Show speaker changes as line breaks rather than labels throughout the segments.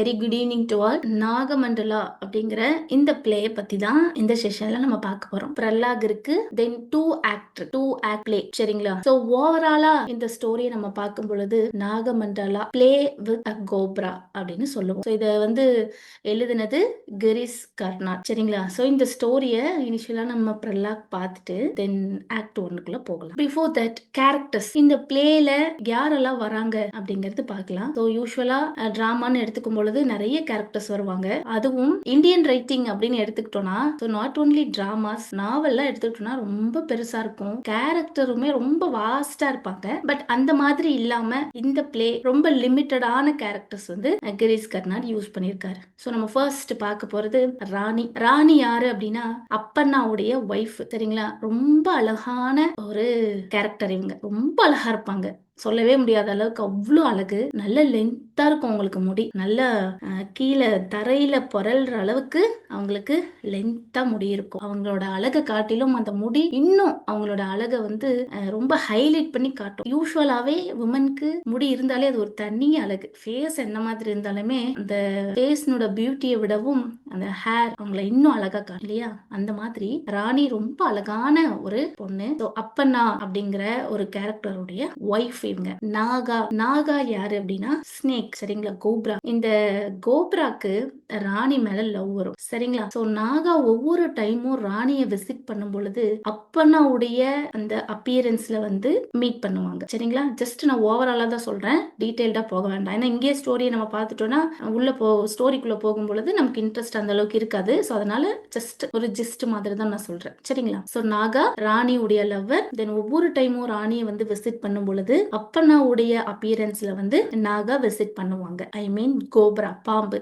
Very good evening to all. Nagamandala அப்படிங்கிற இந்த play பத்தி தான் இந்த செஷன்ல நம்ம பார்க்க போறோம். பிரலாக் இருக்கு, தென் டூ ஆக்ட் பிளே, சரிங்களா? சோ ஓவராலா இந்த ஸ்டோரியை நம்ம பார்க்கும் பொழுது Nagamandala play with a cobra அப்படின்னு சொல்லுவோம். இத வந்து எழுதினது கிரிஸ் கர்னாட், சரிங்களா? சோ இந்த ஸ்டோரியை இனிஷியலா நம்ம பிரலாக் பார்த்துட்டு தென் ஆக்ட் ஒன்னுக்குள்ள போகலாம். பிஃபோர் தட் கேரக்டர்ஸ் இந்த பிளேல யாரெல்லாம் வராங்க அப்படிங்கிறது பார்க்கலாம். ஸோ யூஸ்வலா டிராமான்னு எடுத்துக்கும் பொழுது நிறைய கேரக்டர்ஸ் வருவாங்க. அதுவும் இந்தியன் ரைட்டிங் அப்படின்னு எடுத்துக்கிட்டோம்னா நாட் ஓன்லி டிராமாஸ், நாவல்லாம் எடுத்துக்கிட்டோம்னா ரொம்ப பெருசா இருக்கும். கேரக்டருமே ரொம்ப வாஸ்டா இருப்பாங்க. பட் அந்த மாதிரி இல்லாம இந்த பிளே ரொம்ப லிமிட்டடான கேரக்டர்ஸ் வந்து கிரீஷ் கர்னாட் யூஸ் பண்ணியிருக்காரு. ஸோ நம்ம ஃபர்ஸ்ட் பார்க்க போறது ராணி. ராணி யாரு அப்படின்னா அப்பண்ணாவுடைய ஒய்ஃப், சரிங்களா? ரொம்ப அழகான ஒரு கேரக்டர். இவங்க ரொம்ப அழகா இருப்பாங்க, சொல்லவே முடியாத அளவுக்கு அவ்வளோ அழகு. நல்ல லென்த்தா இருக்கும் அவங்களுக்கு முடி, நல்ல கீழே தரையில புரள்ற அளவுக்கு அவங்களுக்கு லென்த்தா முடி இருக்கும். அவங்களோட அழகை காட்டிலும் அந்த முடி இன்னும் அவங்களோட அழகை வந்து ரொம்ப ஹைலைட் பண்ணி காட்டும். யூஸ்வலாவே உமனுக்கு முடி இருந்தாலே அது ஒரு தனி அழகு. ஃபேஸ் என்ன மாதிரி இருந்தாலுமே அந்த ஃபேஸ்னோட பியூட்டியை விடவும் அந்த ஹேர் அவங்கள இன்னும் அழகா காட்டும் இல்லையா? அந்த மாதிரி ராணி ரொம்ப அழகான ஒரு பொண்ணு. அப்பண்ணா அப்படிங்கிற ஒரு கேரக்டருடைய ஒய்ஃப் இவங்க. நாகா யாரு அப்படின்னா ஸ்னேக், சரிங்களா? கோப்ரா. இந்த கோப்ராக்கு ராணி மேல லவ் வரும், சரிங்களா? சோ நாகா ஒவ்வொரு டைமும் ராணியை விசிட் பண்ணும் பொழுது அப்பண்ணாவுடைய அந்த அப்பியரன்ஸ்ல வந்து மீட் பண்ணுவாங்க, சரிங்களா? ஜஸ்ட் நான் ஓவராலா தான் சொல்றேன், டீடைல்டா போக வேண்டாம். ஏன்னா இங்கே ஸ்டோரியை நம்ம பார்த்துட்டோம்னா உள்ள ஸ்டோரிக்குள்ள போகும் பொழுது நமக்கு இன்ட்ரெஸ்ட் அந்த அளவுக்கு இருக்காது. சோ அதனால ஜஸ்ட் ஒரு ஜிஸ்ட் மாதிரி தான் நான் சொல்றேன், சரிங்களா? சோ நாகா ராணியுடைய லவ்வர். தென் ஒவ்வொரு டைமும் ராணியை வந்து விசிட் பண்ணும் பொழுது அப்பண்ணாவுடைய அப்பியரன்ஸ்ல வந்து நாகா விசிட் பண்ணுவாங்க. ஐ மீன் கோப்ரா, பாம்பு.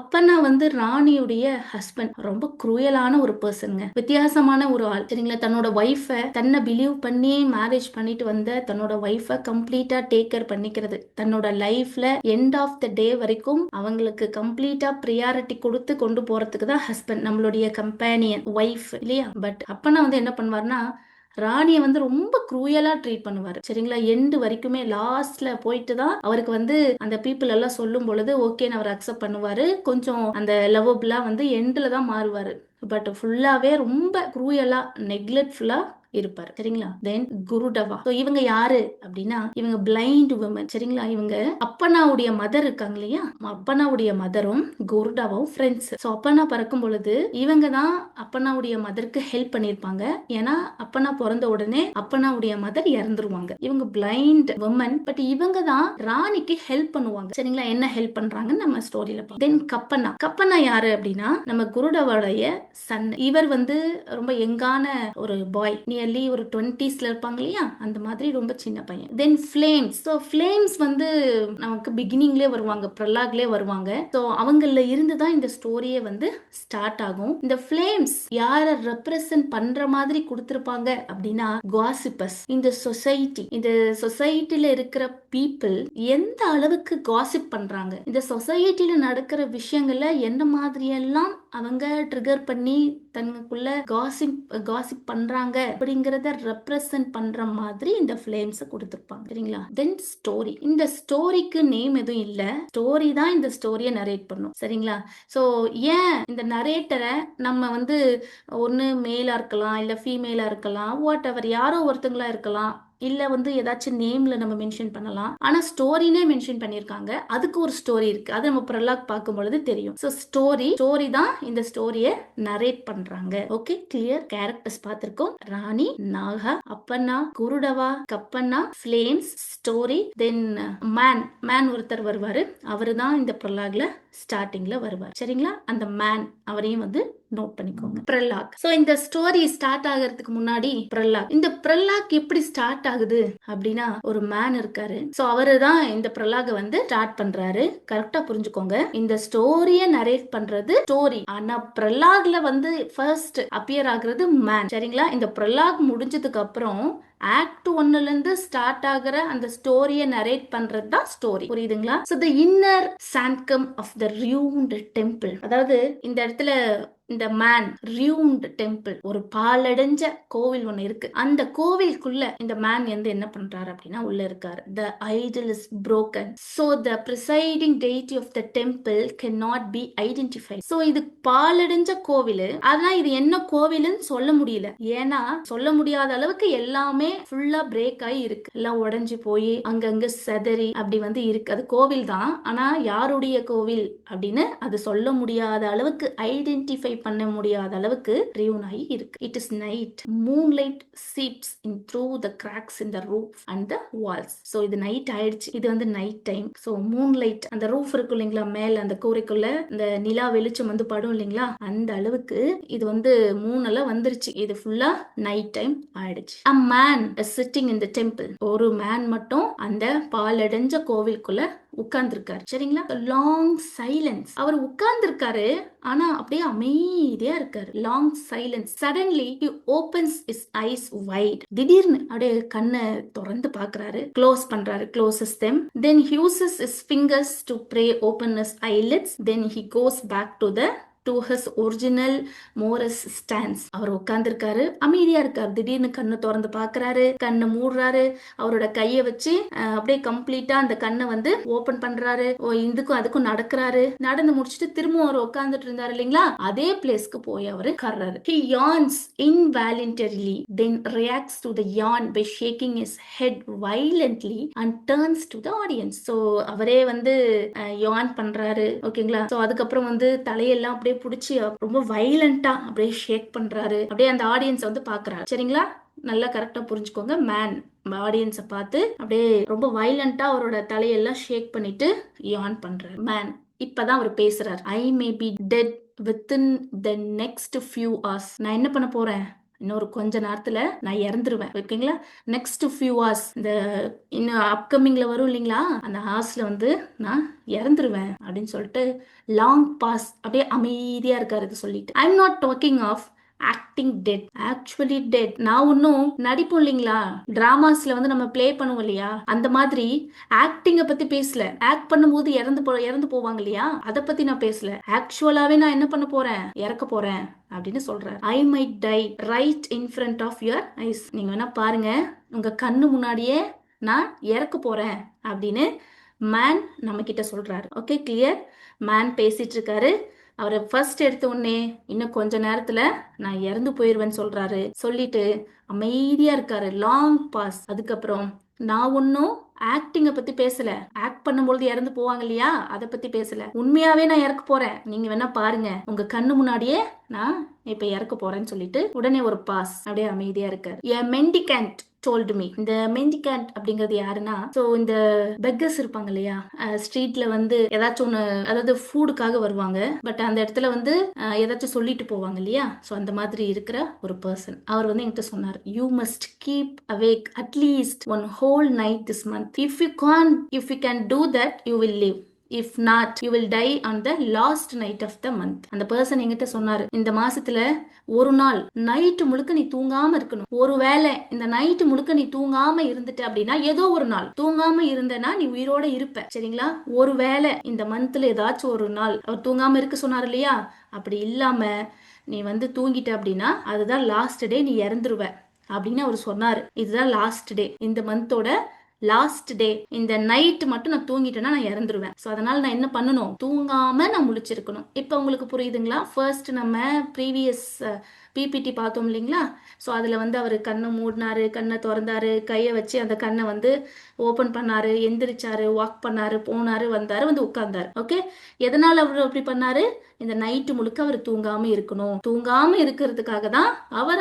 அப்பண்ணா வந்து ராணியுடைய ஹஸ்பண்ட். ரொம்ப குரூயலான ஒரு பர்சனுங்க, வித்தியாசமான ஒரு ஆள், சரிங்களா? தன்னோட ஒய்ஃப தன்னை பிலீவ் பண்ணி மேரேஜ் பண்ணிட்டு வந்த தன்னோட ஒய்ஃப கம்ப்ளீட்டா டேக் கேர் பண்ணிக்கிறது, தன்னோட லைஃப்ல எண்ட் ஆஃப் த டே வரைக்கும் அவங்களுக்கு கம்ப்ளீட்டா ப்ரியாரிட்டி கொடுத்து கொண்டு போறதுக்கு தான் ஹஸ்பண்ட், நம்மளுடைய கம்பேனியன் ஒய்ஃப் இல்லையா? பட் அப்பண்ணா வந்து என்ன பண்ணுவார்னா ராணியை வந்து ரொம்ப குரூயலா ட்ரீட் பண்ணுவாரு, சரிங்களா? எண்டு வரைக்குமே. லாஸ்ட்ல போயிட்டு தான் அவருக்கு வந்து அந்த பீப்புள் எல்லாம் சொல்லும் பொழுது ஓகேன்னு அவர் அக்செப்ட் பண்ணுவாரு. கொஞ்சம் அந்த லவ்வபிளா வந்து எண்டுல தான் மாறுவாரு. பட் ஃபுல்லாவே ரொம்ப குரூயலா நெக்லெக்ட்ஃபுல்லா இருப்பாரு, சரிங்களா? தென் குருடவா. இவங்க யாரு அப்படின்னா இவங்க பிளைண்ட் உமன், சரிங்களா? இவங்க அப்பண்ணாவுடைய மதர் இருக்காங்க இல்லையா? அப்பண்ணாவுடைய மதரும் குருடவாவும் ஃப்ரெண்ட்ஸ். அப்பண்ணா பறக்கும் பொழுது இவங்க தான் அப்பண்ணாவுடைய மதருக்கு ஹெல்ப் பண்ணிருப்பாங்க. ஏன்னா அப்பண்ணா பிறந்த உடனே அப்பண்ணாவுடைய மதர் இறந்துருவாங்க. இவங்க பிளைண்ட் உமன். பட் இவங்க தான் ராணிக்கு ஹெல்ப் பண்ணுவாங்க, சரிங்களா? என்ன ஹெல்ப் பண்றாங்கன்னு நம்ம ஸ்டோரியில பார்ப்போம். தென் கப்பண்ணா யாரு அப்படின்னா நம்ம குருடவாவுடைய சன். இவர் வந்து ரொம்ப யங்கான ஒரு பாய், நியர்லி ஒரு 20ஸ்ல இருப்பாங்க இல்லையா? அந்த மாதிரி ரொம்ப சின்ன பையன். தென் ஃப்ளேம்ஸ் வந்து நமக்கு பிகினிங்லேயே வருவாங்க, பிரலாக்லேயே வருவாங்க. அவங்கள இருந்து தான் இந்த ஸ்டோரியே வந்து ஸ்டார்ட் ஆகும். இந்த ஃப்ளேம்ஸ் யாரை ரெப்ரசன்ட் பண்ற மாதிரி கொடுத்திருப்பாங்க அப்படின்னா காசிப்பர்ஸ். இந்த சொசைட்டில இருக்கிற பீப்புள் எந்த அளவுக்கு காசிப் பண்றாங்க, இந்த சொசைட்டில நடக்கிற விஷயங்கள்ல என்ன மாதிரி எல்லாம் அவங்க ட்ரிகர் பண்ணி தனக்குள்ள காசிப் பண்றாங்க அப்படிங்கறத ரெப்ரசன்ட் பண்ற மாதிரி இந்த ஃப்ளேம்ஸ் கொடுத்திருப்பாங்க, சரிங்களா? தென் ஸ்டோரி. இந்த ஸ்டோரிக்கு நேம் எதுவும் இல்ல, ஸ்டோரி தான் இந்த ஸ்டோரியை நரேட் பண்ணும், சரிங்களா? சோ ஏன் இந்த நரேட்டரை நம்ம வந்து ஒன்னு மேலா இருக்கலாம், இல்ல ஃபீமேலா இருக்கலாம், வாட் எவர், யாரோ ஒருத்தங்களா இருக்கலாம், இல்ல வந்து ஏதாச்சும் நேம்ல நம்ம மென்ஷன் பண்ணலாம். ஆனா ஸ்டோரினே மென்ஷன் பண்ணிருக்காங்க, அதுக்கு ஒரு ஸ்டோரி இருக்கு. அது நம்ம பிரலாக் பார்க்கும் பொழுது தெரியும். சோ ஸ்டோரி தான் இந்த ஸ்டோரியை நரேட் பண்றாங்க. Okay, clear. கேரக்டர்ஸ் பார்த்திருக்கோம். ராணி, நாகா, அப்பண்ணா, குருடவா, கப்பண்ணா, ஃப்ளேம்ஸ், ஸ்டோரி. தென் மேன் ஒருத்தர் வருவாரு. அவரு தான் இந்த பிரலாக்ல ஸ்டார்டிங்ல வருவார், சரிங்களா? அந்த மேன் அவரையும் வந்து நோட் பண்ணிக்கோங்க, பிரலாக். சோ இந்த ஸ்டோரி ஸ்டார்ட் ஆகிறதுக்கு முன்னாடி இந்த பிரலாக் எப்படி ஸ்டார்ட் ஆகுது அப்படின்னா ஒரு மேன் இருக்காரு. சோ அவரு தான் இந்த பிரலாக வந்து ஸ்டார்ட் பண்றாரு. கரெக்டா புரிஞ்சுக்கோங்க, இந்த ஸ்டோரிய நரேட் பண்றது ஸ்டோரி, ஆனா பிரலாக்ல வந்து ஃபர்ஸ்ட் அப்பியர் ஆகுறது மேன், சரிங்களா? இந்த பிரலாக் முடிஞ்சதுக்கு அப்புறம் ஆக்ட் 1ல இருந்து ஸ்டார்ட் ஆகிற அந்த ஸ்டோரியை நரேட் பண்றது தான் ஸ்டோரி, புரியுதுங்களா? So the inner sanctum of the ruined temple. அதாவது இந்த இடத்துல இந்த மேன் ரியூண்ட் டெம்பிள், ஒரு பாலடைஞ்ச கோவில் ஒண்ணு இருக்கு. அந்த கோவிலுக்குள்ள இந்த மேன் வந்து என்ன பண்றாரு அப்படின்னா உள்ள இருக்காரு. The idol is broken. So the presiding deity of the temple cannot be identified. So இது பாலடைஞ்ச கோவில். ஆனா இது என்ன கோவில்னு சொல்ல முடியல. ஏன்னா சொல்ல முடியாத அளவுக்கு எல்லாமே ஃபுல்லா பிரேக் ஆகி இருக்கு. எல்லாம் உடைஞ்சு போய் அங்கங்க செதறி அப்படி வந்து இருக்கு. அது கோவில் தான், ஆனா யாருடைய கோவில் அப்படின்னு அது சொல்ல முடியாத அளவுக்கு, ஐடென்டிஃபை பண்ண முடியாத அளவுக்கு ரியூன் ஆகி இருக்கு. It is night. Moonlight seeps in through the cracks in the roof and the walls. So இது நைட் ஆயிடுச்சு. இது வந்து நைட் டைம். ஸோ மூன்லைட், அந்த ரூஃப் இருக்கும் இல்லைங்களா, மேல அந்த கூரைக்குள்ள இந்த நிலா வெளிச்சம் வந்து படும் இல்லைங்களா, அந்த அளவுக்கு இது வந்து மூணெல்லாம் வந்துருச்சு. இது ஃபுல்லா நைட் டைம் ஆயிடுச்சு. A man is sitting in the temple. ஒரு மேன் மட்டும் அந்த பாலடைஞ்ச கோவிலுக்குள்ள உட்கார்ந்துருக்காரு. சரிங்களா? Long silence. அவர் உட்கார்ந்துருக்காரு, ஆனா அப்படியே அமைதியா இருக்காரு. Long silence. Suddenly he opens his eyes wide. திடீர்னு அப்படியே கண்ணை திறந்து பார்க்கறாரு. க்ளோஸ் பண்றாரு. closes them. Then he uses his fingers to pray, open his eyelids. Then he goes back to his original Morris stance. அவர் உட்கார்ந்துருக்காரு, அமைதியா இருக்காரு. திடீர்னு கண்ணை திறந்து பார்க்கறாரு, கண்ணை மூடுறாரு, அவரோட கையை வச்சு அப்படியே கம்ப்ளீட்டா அந்த கண்ணை வந்து ஓபன் பண்றாரு. இதுக்கும் அதுக்கும் நடக்கிறாரு. நடந்து முடிச்சுட்டு திரும்ப அவர் உட்கார்ந்துட்டு இருந்தாரு இல்லைங்களா, அதே பிளேஸ்க்கு போய் அவரு கர்றாரு. He yawns involuntarily, then reacts to the yawn by shaking his head violently and turns to the audience. So அவரே வந்து யான் பண்றாரு. ஓகேங்களா? ஸோ அதுக்கப்புறம் வந்து தலையெல்லாம் அப்படியே பிடிச்சி ரொம்ப வைலண்டா அப்படியே ஷேக் பண்றாரு. அப்படியே அந்த ஆடியன்ஸ் வந்து பாக்குறாரு. சரிங்களா? நல்லா கரெக்டா புரிஞ்சுக்கோங்க. மேன் ஆடியன்ஸை பார்த்து அப்படியே ரொம்ப வைலண்டா அவரோட தலையெல்லாம் ஷேக் பண்ணிட்டு யான் பண்றாரு. மேன் இப்பதான் அவர் பேசுறாரு. I may be dead within the next few hours. நான் என்ன பண்ண போறேன், இன்னொரு கொஞ்ச நேரத்துல நான் இறந்துருவேன். ஓகேங்களா? நெக்ஸ்ட் ஃபியூ hours, இந்த இன்னும் அப்கமிங்ல வரும் இல்லைங்களா, அந்த ஹார்ஸ்ல வந்து நான் இறந்துருவேன் அப்படின்னு சொல்லிட்டு லாங் பாஸ், அப்படியே அமைதியா இருக்காரு. இது சொல்லிட்டு I am not talking of acting dead, actually dead. நான் ஒன்னும் நடிப்போம் இல்லைங்களா, டிராமாஸ்ல வந்து நம்ம பிளே பண்ணுவோம் இல்லையா, அந்த மாதிரி ஆக்டிங்க பத்தி பேசல. ஆக்ட் பண்ணும்போது இறந்து போவாங்க இல்லையா, அதை பத்தி நான் பேசல. ஆக்சுவலாவே நான் என்ன பண்ண போறேன், இறக்க போறேன் அப்படின்னு சொல்றாரு. I might die right in front of your eyes. நீங்க வேணா பாருங்க, உங்க கண்ணு முன்னாடியே நான் இறக்க போறேன் அப்படின்னு மேன் நம்ம கிட்ட சொல்றாரு. Okay, clear? மேன் பேசிட்டு இருக்காரு. அவரை ஃபர்ஸ்ட் எடுத்த உடனே இன்னும் கொஞ்ச நேரத்துல நான் இறந்து போயிருவேன்னு சொல்றாரு. சொல்லிட்டு அமைதியா இருக்காரு. Long pause. அதுக்கப்புறம் நான் ஒன்னும் ஆக்டிங்க பத்தி பேசல. ஆக்ட் பண்ணும்போது இறந்து போவாங்க இல்லையா, அதை பத்தி பேசல. உண்மையாவே நான் இறக்க போறேன், நீங்க வேணா பாருங்க, உங்க கண்ணு முன்னாடியே நான் இப்ப இறக்க போறேன்னு சொல்லிட்டு உடனே ஒரு பாஸ், அப்படியே அமைதியா இருக்காரு. A mendicant told me. இந்த மெண்டிகேண்ட் அப்படிங்கிறது யாருன்னா, ஸோ இந்த பெக்கர்ஸ் இருப்பாங்க இல்லையா, ஸ்ட்ரீட்ல வந்து ஏதாச்சும் ஒன்று, அதாவது ஃபுட்டுக்காக வருவாங்க, பட் அந்த இடத்துல வந்து ஏதாச்சும் சொல்லிட்டு போவாங்க இல்லையா, ஸோ அந்த மாதிரி இருக்கிற ஒரு பர்சன். அவர் வந்து என்கிட்ட சொன்னார், you must keep awake at least one whole night this month. If you can do that you will live. If not you will die on the last night of the month. அந்த person என்கிட்ட சொன்னாரு, இந்த மாசத்துல ஒரு நாள் night முழுக்க நீ தூங்காம இருக்கணும். ஒருவேளை இந்த நைட்டு முழுக்க நீ தூங்காம இருந்துட்ட அப்படின்னா, ஏதோ ஒரு நாள் தூங்காம இருந்தனா நீ உயிரோட இருப்ப. சரிங்களா? ஒருவேளை இந்த மந்த்ல ஏதாச்சும் ஒரு நாள் அவர் தூங்காம இருக்க சொன்னார் இல்லையா, அப்படி இல்லாம நீ வந்து தூங்கிட்ட அப்படின்னா அதுதான் லாஸ்ட் டே, நீ இறந்துருவ அப்படின்னு அவர் சொன்னாரு. இதுதான் லாஸ்ட் டே, இந்த மந்தோட லாஸ்ட் டே. இந்த நைட் மட்டும் நான் தூங்கிட்டேன்னா நான் இறந்துருவேன். ஸோ அதனால நான் என்ன பண்ணணும், தூங்காம நான் முழிச்சிருக்கணும். இப்போ உங்களுக்கு புரியுதுங்களா? ஃபர்ஸ்ட் நம்ம ப்ரீவியஸ் பிபிடி பார்த்தோம் இல்லைங்களா, ஸோ அதில் வந்து அவர் கண்ணை மூடினாரு, கண்ணை திறந்தாரு, கையை வச்சு அந்த கண்ணை வந்து ஓப்பன் பண்ணாரு, எந்திரிச்சாரு, வாக் பண்ணாரு, போனாரு, வந்தாரு, வந்து உட்கார்ந்தாரு. ஓகே, எதனால அவர் அப்படி பண்ணாரு, இந்த நைட்டு முழுக்க அவர் தூங்காம இருக்கணும். தூங்காம இருக்கிறதுக்காக தான்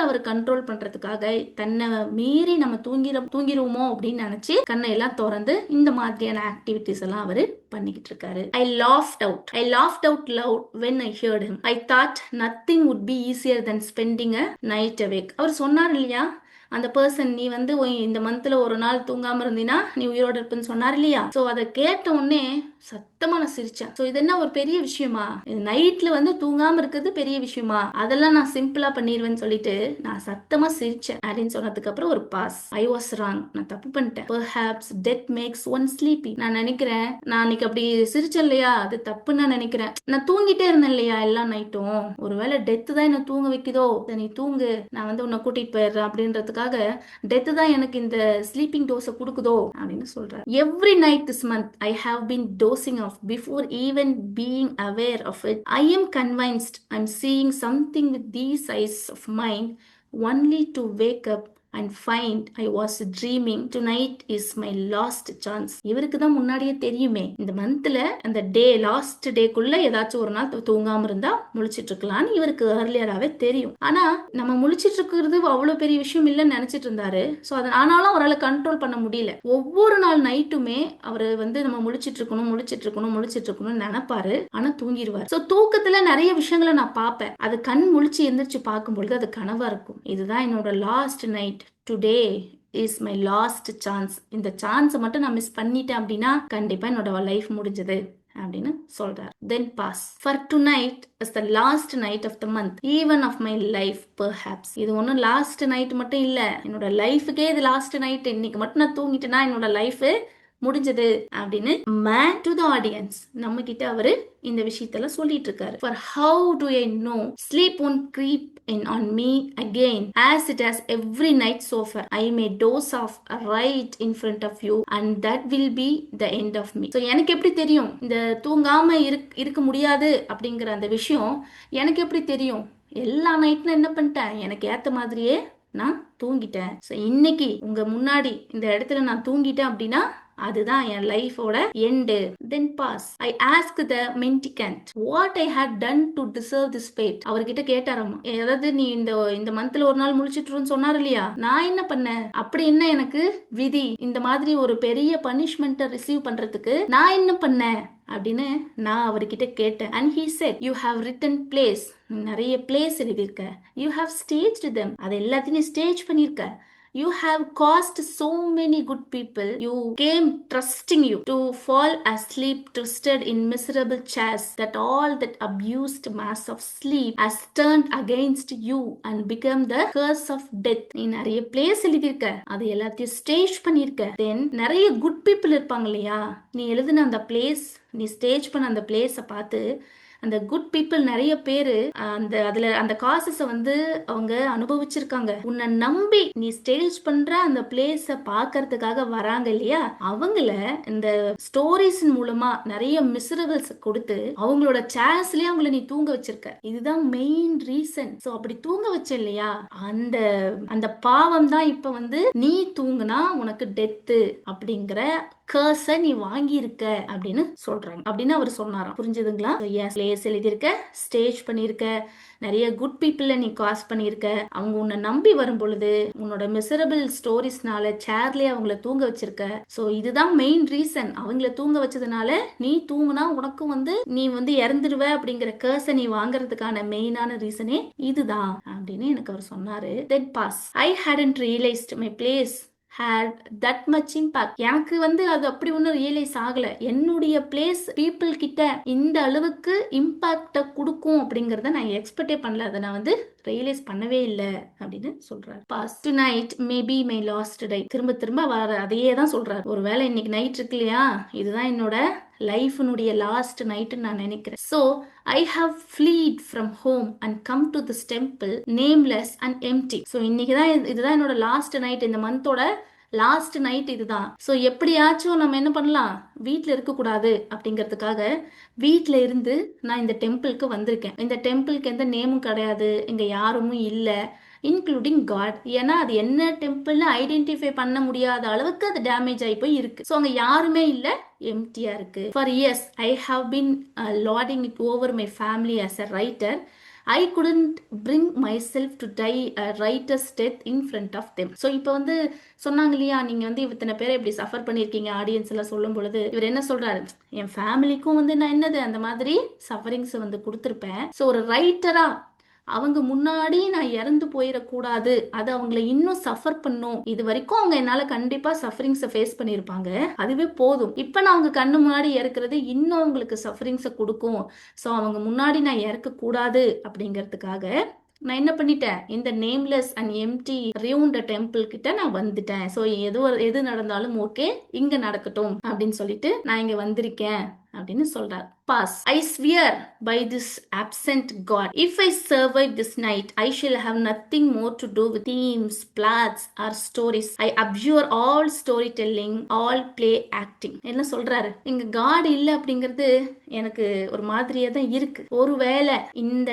அவர் கண்ட்ரோல் பண்றதுக்காக, தன்னை மீறி நம்ம தூங்கிடுவோமோ அப்படின்னு நினைச்சு கண்ணை எல்லாம் திறந்து இந்த மாதிரியான ஆக்டிவிட்டிஸ் எல்லாம் அவரு பண்ணிக்கிட்டு இருக்காரு. I laughed out loud when I heard him. I thought nothing would be easier than spending a night awake. அவர் சொன்னார் இல்லையா, அந்த பர்சன், நீ வந்து இந்த மந்த்ல ஒரு நாள் தூங்காம இருந்தீனா நீ உயிரோட இருப்புன்னு சொன்னார் இல்லையா. ஸோ அதை கேட்ட உடனே சத்தமா நான் சிரிச்சேன். ஸோ இது என்ன ஒரு பெரிய விஷயமா? நைட்ல வந்து தூங்காம இருக்கிறது பெரிய விஷயமா? அதெல்லாம் நான் சிம்பிளா பண்ணிடுவேன்னு சொல்லிட்டு நான் சத்தமா சிரிச்சேன் அப்படின்னு சொன்னதுக்கு அப்புறம் ஒரு பாஸ். I was wrong. நான் தப்பு பண்ணிட்டேன். Perhaps death makes one sleepy. நான் நினைக்கிறேன் நான் அன்னைக்கு அப்படி சிரிச்சேன் இல்லையா, அது தப்புன்னு நான் நினைக்கிறேன். நான் தூங்கிட்டே இருந்தேன் இல்லையா எல்லா நைட்டும். ஒருவேளை டெத்து தான் என்ன தூங்க வைக்குதோ, நீ தூங்கு, நான் வந்து உன்னை கூட்டிட்டு போயிடுறேன் அப்படின்றதுக்காக டெத்து தான் எனக்கு இந்த ஸ்லீப்பிங் டோஸை கொடுக்குதோ அப்படின்னு சொல்றேன். Every night this month I have been dozing off before even being aware of it. I am convinced I'm seeing something with these eyes of mine only to wake up and find I was dreaming. Tonight is my last chance. இவருக்கு தான் முன்னாடியே தெரியுமே, இந்த மந்த்ல அந்த day last டேக்குள்ள ஏதாச்சும் ஒரு நாள் தூங்காம இருந்தா முழிச்சிட்டு இருக்கலாம்னு இவருக்கு ஏர்லியராகவே தெரியும். ஆனா நம்ம முழிச்சிட்டு இருக்கிறது அவ்வளவு பெரிய விஷயம் இல்லைன்னு நினைச்சிட்டு இருந்தாரு. ஸோ அதை ஆனாலும் அவரால் கண்ட்ரோல் பண்ண முடியல. ஒவ்வொரு நாள் நைட்டுமே அவர் வந்து நம்ம முழிச்சிட்டு இருக்கணும்னு நினைப்பாரு. ஆனா தூங்கிடுவார். ஸோ தூக்கத்துல நிறைய விஷயங்களை நான் பார்ப்பேன். அது கண் முழிச்சு எந்திரிச்சு பார்க்கும் பொழுது அது கனவா இருக்கும். இதுதான் என்னோட last night. Today is my last chance. இந்த சான்ஸை மட்டும் நான் மிஸ் பண்ணிட்டேன் அப்படின்னா கண்டிப்பா என்னோட லைஃப் முடிஞ்சது அப்படின்னு சொல்றார். Then pause. For tonight is the last night of the month, even of my life perhaps. இது ஒன்றும் லாஸ்ட் நைட் மட்டும் இல்ல, என்னோட லைஃபுக்கே இது லாஸ்ட் நைட். இன்னைக்கு மட்டும் நான் தூங்கிட்டேன்னா என்னோட லைஃப் முடிஞ்சது அப்படின்னு மேன் டு த ஆடியன்ஸ் நம்ம கிட்ட அவரு இந்த விஷயத்தெல்லாம் சொல்லிட்டு இருக்காரு. For how do I know sleep won't creep in on me again as it has every night so far. I may doze off right in front of you and that will be the end of me. So எனக்கு எப்படி தெரியும் இந்த தூங்காம இருக்க முடியாது அப்படிங்கிற அந்த விஷயம் எனக்கு எப்படி தெரியும்? எல்லா நைட்ல என்ன பண்ணிட்டேன், எனக்கு ஏத்த மாதிரியே நான் தூங்கிட்டேன். ஸோ இன்னைக்கு உங்க முன்னாடி இந்த இடத்துல நான் தூங்கிட்டேன் அப்படின்னா அதுதான் என் லைஃபோட end. Then pause. I ask the mendicant what I had done to deserve this fate. அவர்கிட்ட கேட்டாராமா, அதாவது நீ இந்த மந்த்ல ஒரு நாள் முழிச்சிட்டுருன்னு சொன்னார் இல்லையா, நான் என்ன பண்ணேன், அப்படி என்ன எனக்கு விதி இந்த மாதிரி ஒரு பெரிய பனிஷ்மெண்ட்டை ரிசீவ் பண்றதுக்கு நான் என்ன பண்ணேன் அப்படின்னு நான் அவர்கிட்ட கேட்டேன். And he set you have written place. நிறைய பிளேஸ் எழுதியிருக்க. You have staged them. அது எல்லாத்தையும் ஸ்டேஜ் பண்ணியிருக்க. You have caused so many good people you came trusting you to fall asleep twisted in miserable chairs, that all that abused mass of sleep has turned against you and become the curse of death. நீ நிறைய place எழுதியிருக்க, அது எல்லாத்தையும் stage பண்ணியிருக்க. தென் நிறைய good people இருப்பாங்க இல்லையா, நீ எழுதின அந்த பிளேஸ், நீ ஸ்டேஜ் பண்ண அந்த பிளேஸை பார்த்து அந்த குட் பீப்புள் நிறைய பேரு அந்த காசஸை வந்து அவங்க அனுபவிச்சிருக்காங்க. உன்னை நம்பி நீ ஸ்டேஜ் பண்ற அந்த பிளேஸ பாக்குறதுக்காக வராங்க இல்லையா, அவங்கள இந்த ஸ்டோரிஸ் மூலமா நிறைய மிசரபிள்ஸ் கொடுத்து அவங்களோட சேர்ஸ்லயே அவங்கள நீ தூங்க வச்சிருக்க. இதுதான் மெயின் ரீசன். சோ அப்படி தூங்க வச்ச இல்லையா, அந்த பாவம் தான் இப்ப வந்து நீ தூங்குனா உனக்கு டெத்து அப்படிங்கிற கர்ஸை நீ வாங்கி இருக்க அப்படின்னு சொல்றாங்க அப்படின்னு அவர் சொன்னாராம். புரிஞ்சுதுங்களா? பிளேஸ் எழுதியிருக்க, ஸ்டேஜ் பண்ணியிருக்க, நிறைய குட் பீப்புள நீ காஸ் பண்ணியிருக்க. அவங்க உன்னை நம்பி வரும் பொழுது உன்னோட மிசரபிள் ஸ்டோரிஸ்னால சேர்லயே அவங்கள தூங்க வச்சிருக்க. ஸோ இதுதான் மெயின் ரீசன். அவங்கள தூங்க வச்சதுனால நீ தூங்குனா உனக்கும் வந்து நீ வந்து இறந்துடுவ அப்படிங்கிற கர்ஸை நீ வாங்குறதுக்கான மெயினான ரீசனே இதுதான் அப்படின்னு எனக்கு அவர் சொன்னாரு. Then pause. I hadn't realised my plays had that much impact. எனக்கு வந்து அது அப்படி ஒன்றும் ரியலைஸ் ஆகல. என்னுடைய பிளேஸ் பீப்புள் கிட்ட இந்த அளவுக்கு இம்பாக்ட கொடுக்கும் அப்படிங்கறத நான் எக்ஸ்பெக்டே பண்ணல. அதை நான் வந்து ரியலைஸ் பண்ணவே இல்லை அப்படின்னு சொல்றாரு. Past night maybe my last day. திரும்ப திரும்ப வர அதையே தான் சொல்றாரு. ஒருவேளை இன்னைக்கு நைட் இருக்கு இல்லையா, இதுதான் என்னோட லைஃப்னுடைய லாஸ்ட் நைட்னு நான் நினைக்கிறேன். So I have fled from home and come to this temple nameless and empty. So இன்னைக்கு தான் இதுதான் என்னோட லாஸ்ட் நைட், இந்த மந்தோட லாஸ்ட் நைட் இதுதான். ஸோ எப்படியாச்சும் நம்ம என்ன பண்ணலாம், வீட்டில் இருக்கக்கூடாது அப்படிங்கிறதுக்காக வீட்டில் இருந்து நான் இந்த டெம்பிளுக்கு வந்திருக்கேன். இந்த டெம்பிளுக்கு எந்த நேமும் கிடையாது, இங்கே யாரும் இல்லை இன்க்ளூடிங் காட். ஏன்னா அது என்ன டெம்பிள்னு ஐடென்டிஃபை பண்ண முடியாத அளவுக்கு அது டேமேஜ் ஆகி போய் இருக்கு. ஸோ அங்கே யாருமே இல்லை, எம்டியா இருக்கு. For years I have been lording it over my family as a writer. I couldn't bring myself to die a writer's death in front of them. So இப்போ வந்து சொன்னாங்க இல்லையா, நீங்கள் வந்து இத்தனை பேரை இப்படி சஃபர் பண்ணியிருக்கீங்க ஆடியன்ஸ் எல்லாம் சொல்லும் பொழுது இவர் என்ன சொல்றாரு, என் ஃபேமிலிக்கும் வந்து நான் என்னது அந்த மாதிரி சஃபரிங்ஸ் வந்து கொடுத்துருப்பேன். ஸோ ஒரு ரைட்டரா அவங்க முன்னாடி நான் இறந்து போயிடக்கூடாது, அது அவங்கள இன்னும் சஃபர் பண்ணும். இது வரைக்கும் அவங்க என்னால கண்டிப்பா சஃபரிங்ஸை ஃபேஸ் பண்ணியிருப்பாங்க, அதுவே போதும். இப்போ நான் அவங்க கண்ணு முன்னாடி இறக்குறது இன்னும் அவங்களுக்கு சஃபரிங்ஸை கொடுக்கும். ஸோ அவங்க முன்னாடி நான் இறக்கக்கூடாது அப்படிங்கிறதுக்காக நான் என்ன பண்ணிட்டேன், இந்த நேம்லெஸ் அண்ட் எம்டி ரியூண்ட் டெம்பிள் கிட்ட நான் வந்துட்டேன். ஸோ எது நடந்தாலும் ஓகே, இங்க நடக்கட்டும் அப்படின்னு சொல்லிட்டு நான் இங்க வந்திருக்கேன் அப்படின்னு சொல்றார். Pass. I swear by this absent God, if I survive this night, I shall have nothing more to do with themes, plots or stories. I abjure all storytelling, all play acting. என்ன சொல்றாரு, இங்க God இல்ல அப்படிங்கிறது எனக்கு ஒரு மாதிரியா தான் இருக்கு. ஒருவேளை இந்த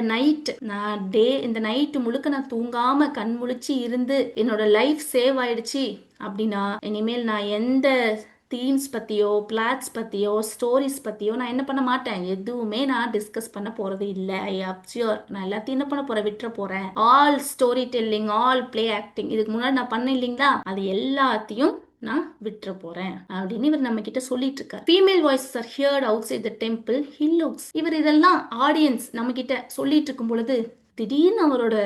நைட்டு முழுக்க நான் தூங்காம கண் முழிச்சு இருந்து என்னோட லைஃப் சேவ் ஆயிடுச்சு அப்படின்னா, இனிமேல் நான் எந்த தீம்ஸ் பற்றியோ பிளாட்ஸ் பற்றியோ ஸ்டோரிஸ் பற்றியோ நான் என்ன பண்ண மாட்டேன், எதுவுமே நான் டிஸ்கஸ் பண்ண போகிறது இல்லை. ஐ அப்சியோர், நான் எல்லாத்தையும் என்ன பண்ண போகிறேன், விட்டுற போகிறேன். All story telling, all play acting, இதுக்கு முன்னாடி நான் பண்ண இல்லைங்களா, அது எல்லாத்தையும் நான் விட்டுற போறேன் அப்படின்னு இவர் நம்ம கிட்ட சொல்லிட்டு இருக்காரு. Female voices are heard outside the temple he looks. இவர் இதெல்லாம் ஆடியன்ஸ் நம்ம கிட்ட சொல்லிட்டு இருக்கும் பொழுது திடீர்னு அவரோட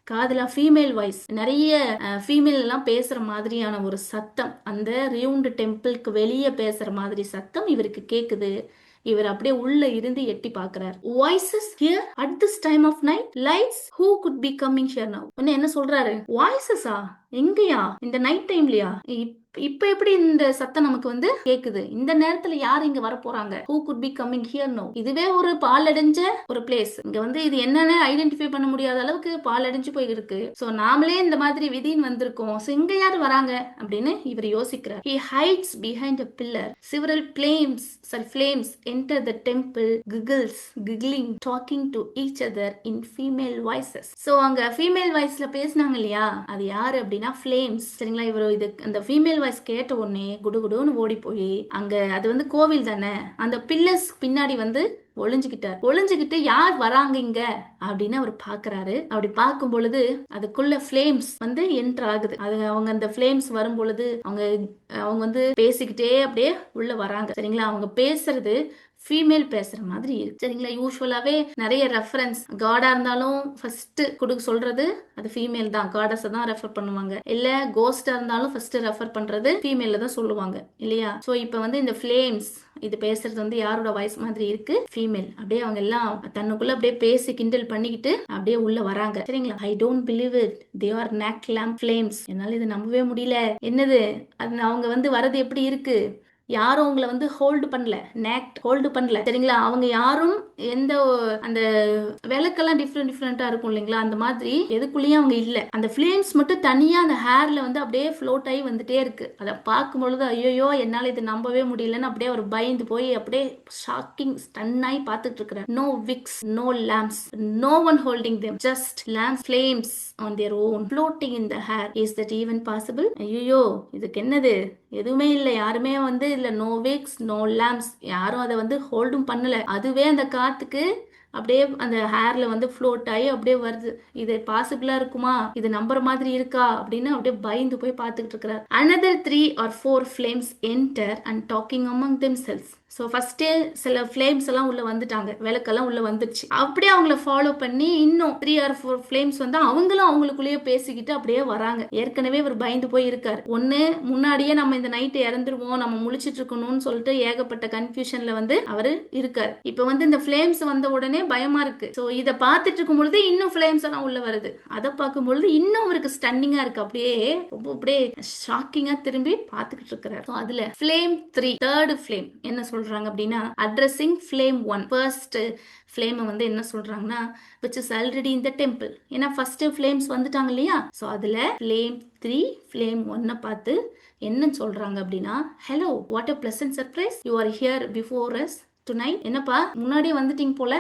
காதுல ஃபீமேல் வாய்ஸ், நிறைய ஃபீமேல் எல்லாம் பேசுற மாதிரியான ஒரு சத்தம், அந்த ரியூண்ட் டெம்பிளுக்கு வெளியே பேசுற மாதிரி சத்தம் இவருக்கு கேக்குது. இவர் அப்படியே உள்ள இருந்து எட்டி பாக்குறார். Voices here at this time of night, lights, who could be coming here now. என்ன சொல்றாரு, வாய்ஸஸா, எங்கயா, இந்த நைட் டைம்லயா, இப்ப எப்படி இந்த சத்தம் நமக்கு வந்து கேக்குது, இந்த நேரத்துல யார் இங்க வர போறாங்க, who could be coming here no. இதுவே ஒரு பால் அடைஞ்ச ஒரு பிளேஸ், இங்க வந்து இது என்னன்னு ஐடென்டிஃபை பண்ண முடியாத அளவுக்கு பால் அடைஞ்சு போயிருக்கு. சோ நாமளே இந்த மாதிரி விதின்னு வந்திருக்கோம், சோ இங்க யார் வராங்க அப்படின்னு இவர் யோசிக்கிறார். he hides behind a pillar, several flames enter the temple, giggling, talking to each other in female voices. So அங்க ஃபீமேல் வாய்ஸ்ல பேசினாங்க இல்லையா, அது யாரு அப்படின்னா ஃபிளேம்ஸ். சரிங்களா, இவர் இது அந்த ஃபீமேல் வாய்ஸ் கேட்ட உடனே குடுகுடுன்னு ஓடி போய், அங்க அது வந்து கோவில் தானே, அந்த பில்லர்ஸ் பின்னாடி வந்து ஒளிஞ்சுக்கிட்டு யார் வராங்க இங்க அப்படின்னு அவர் பாக்குறாரு. அப்படி பார்க்கும் பொழுது அதுக்குள்ள ஃபிளேம்ஸ் வந்து என்டர் ஆகுது. அது அவங்க அந்த ஃபிளேம்ஸ் வரும் பொழுது அவங்க வந்து பேசிக்கிட்டே அப்படியே உள்ள வராங்க. சரிங்களா, அவங்க பேசுறது ஃபீமேல் பேசுற மாதிரி இருக்கு. சரிங்களா, யூஸ்வலாவே நிறைய ரெஃபரன்ஸ் காடா இருந்தாலும் ஃபர்ஸ்ட் சொல்றது அது ஃபீமேல் தான், காடஸ் தான் ரெஃபர் பண்ணுவாங்க. இல்ல கோஸ்டா இருந்தாலும் ஃபர்ஸ்ட் ரெஃபர் பண்றது ஃபீமேல்ல தான் சொல்லுவாங்க இல்லையா. சோ இப்போ வந்து இந்த ஃபிளேம்ஸ் இது பேசுறது வந்து யாரோட வாய்ஸ் மாதிரி இருக்கு, ஃபீமேல். அப்படியே அவங்க எல்லாம் தன்னுக்குள்ள அப்படியே பேசி கிண்டல் பண்ணிக்கிட்டு அப்படியே உள்ள வராங்க. சரிங்களா, I don't believe it, they are not lamp flames. என்னால இது நம்பவே முடியல. என்னது அது, அவங்க வந்து வரது எப்படி இருக்கு, யாரும் அவங்களை வந்து ஹோல்டு பண்ணல. சரிங்களா, அவங்க யாரும் எந்த அந்த விளக்கெல்லாம் டிஃப்ரெண்டா இருக்கும் இல்லைங்களா, அந்த மாதிரி எதுக்குள்ளேயும் அவங்க இல்ல. அந்த ஃபிளேம்ஸ் மட்டும் தனியா அந்த ஹேர்ல வந்து அப்படியே ஃப்ளோட் ஆகி வந்துட்டே இருக்கு. அதை பார்க்கும் பொழுது ஐயோ என்னால இது நம்பவே முடியலன்னு அப்படியே அவர் பயந்து போய் அப்படியே ஷாக்கிங் ஸ்டன்னாய் பார்த்துட்டு இருக்கிறார். No wicks, no lamps, no one holding them, just lamps, flames on their own, floating in the hair. Is that even possible? ஐயோ இதுக்கு என்னது, எதுவுமே இல்லை, யாருமே வந்து இல்ல, நோ விக்ஸ், நோ lamps, யாரும் அதை வந்து ஹோல்டும் பண்ணல. அதுவே அந்த காத்துக்கு அப்படியே அந்த ஹேர்ல வந்து ஃப்ளோட் ஆகி அப்படியே வருது. இது பாசிபிளா இருக்குமா, இது நம்புற மாதிரி இருக்கா அப்படின்னு அப்படியே பயந்து போய் பார்த்துக்கிட்டு இருக்கிறார். another 3 or 4 flames enter and talking among themselves. So ஃபர்ஸ்டே சில ஃப்ளேம்ஸ் எல்லாம் உள்ள வந்துட்டாங்க, விளக்கெல்லாம் உள்ள வந்துருச்சு. அப்படியே அவங்கள ஃபாலோ பண்ணி இன்னும் 3 or 4 ஃப்ளேம்ஸ் வந்து அவங்களும் அவங்களுக்குள்ளேயே பேசிக்கிட்டு அப்படியே வராங்க. ஏற்கனவே இவர் பயந்து போய் இருக்காரு. ஒண்ணு முன்னாடியே நம்ம இந்த நைட்டு இறந்துருவோம், நம்ம முழிச்சிட்டு இருக்கணும்னு சொல்லிட்டு ஏகப்பட்ட கன்ஃபியூஷன்ல வந்து அவரு இருக்காரு. இப்ப வந்து இந்த ஃப்ளேம்ஸ் வந்த உடனே பயமா இருக்கு. ஸோ இதை பார்த்துட்டு இருக்கும் பொழுது இன்னும் ஃப்ளேம்ஸ் எல்லாம் உள்ள வருது. அதை பார்க்கும் பொழுது இன்னும் அவருக்கு ஸ்டன்னிங்கா இருக்கு. அப்படியே ரொம்ப அப்படியே ஷாக்கிங்கா திரும்பி பார்த்துக்கிட்டு இருக்கிறார். அதுல ஃப்ளேம் 3, தேர்ட் ஃப்ளேம் என்ன சொல்றாங்க அப்படின்னா, அட்ரஸிங் ஃப்ளேம் 1, ஃபர்ஸ்ட் ஃப்ளேம் வந்து என்ன சொல்றாங்கன்னா, which is already in the temple. ஏன்னா ஃபர்ஸ்ட் ஃப்ளேம்ஸ் வந்துட்டாங்க இல்லையா. ஸோ அதுல ஃப்ளேம் 3 ஃப்ளேம் 1 பார்த்து என்ன சொல்றாங்க அப்படின்னா, hello, what a pleasant surprise, you are here before us tonight. என்னப்பா முன்னாடியே வந்துட்டீங்க போல,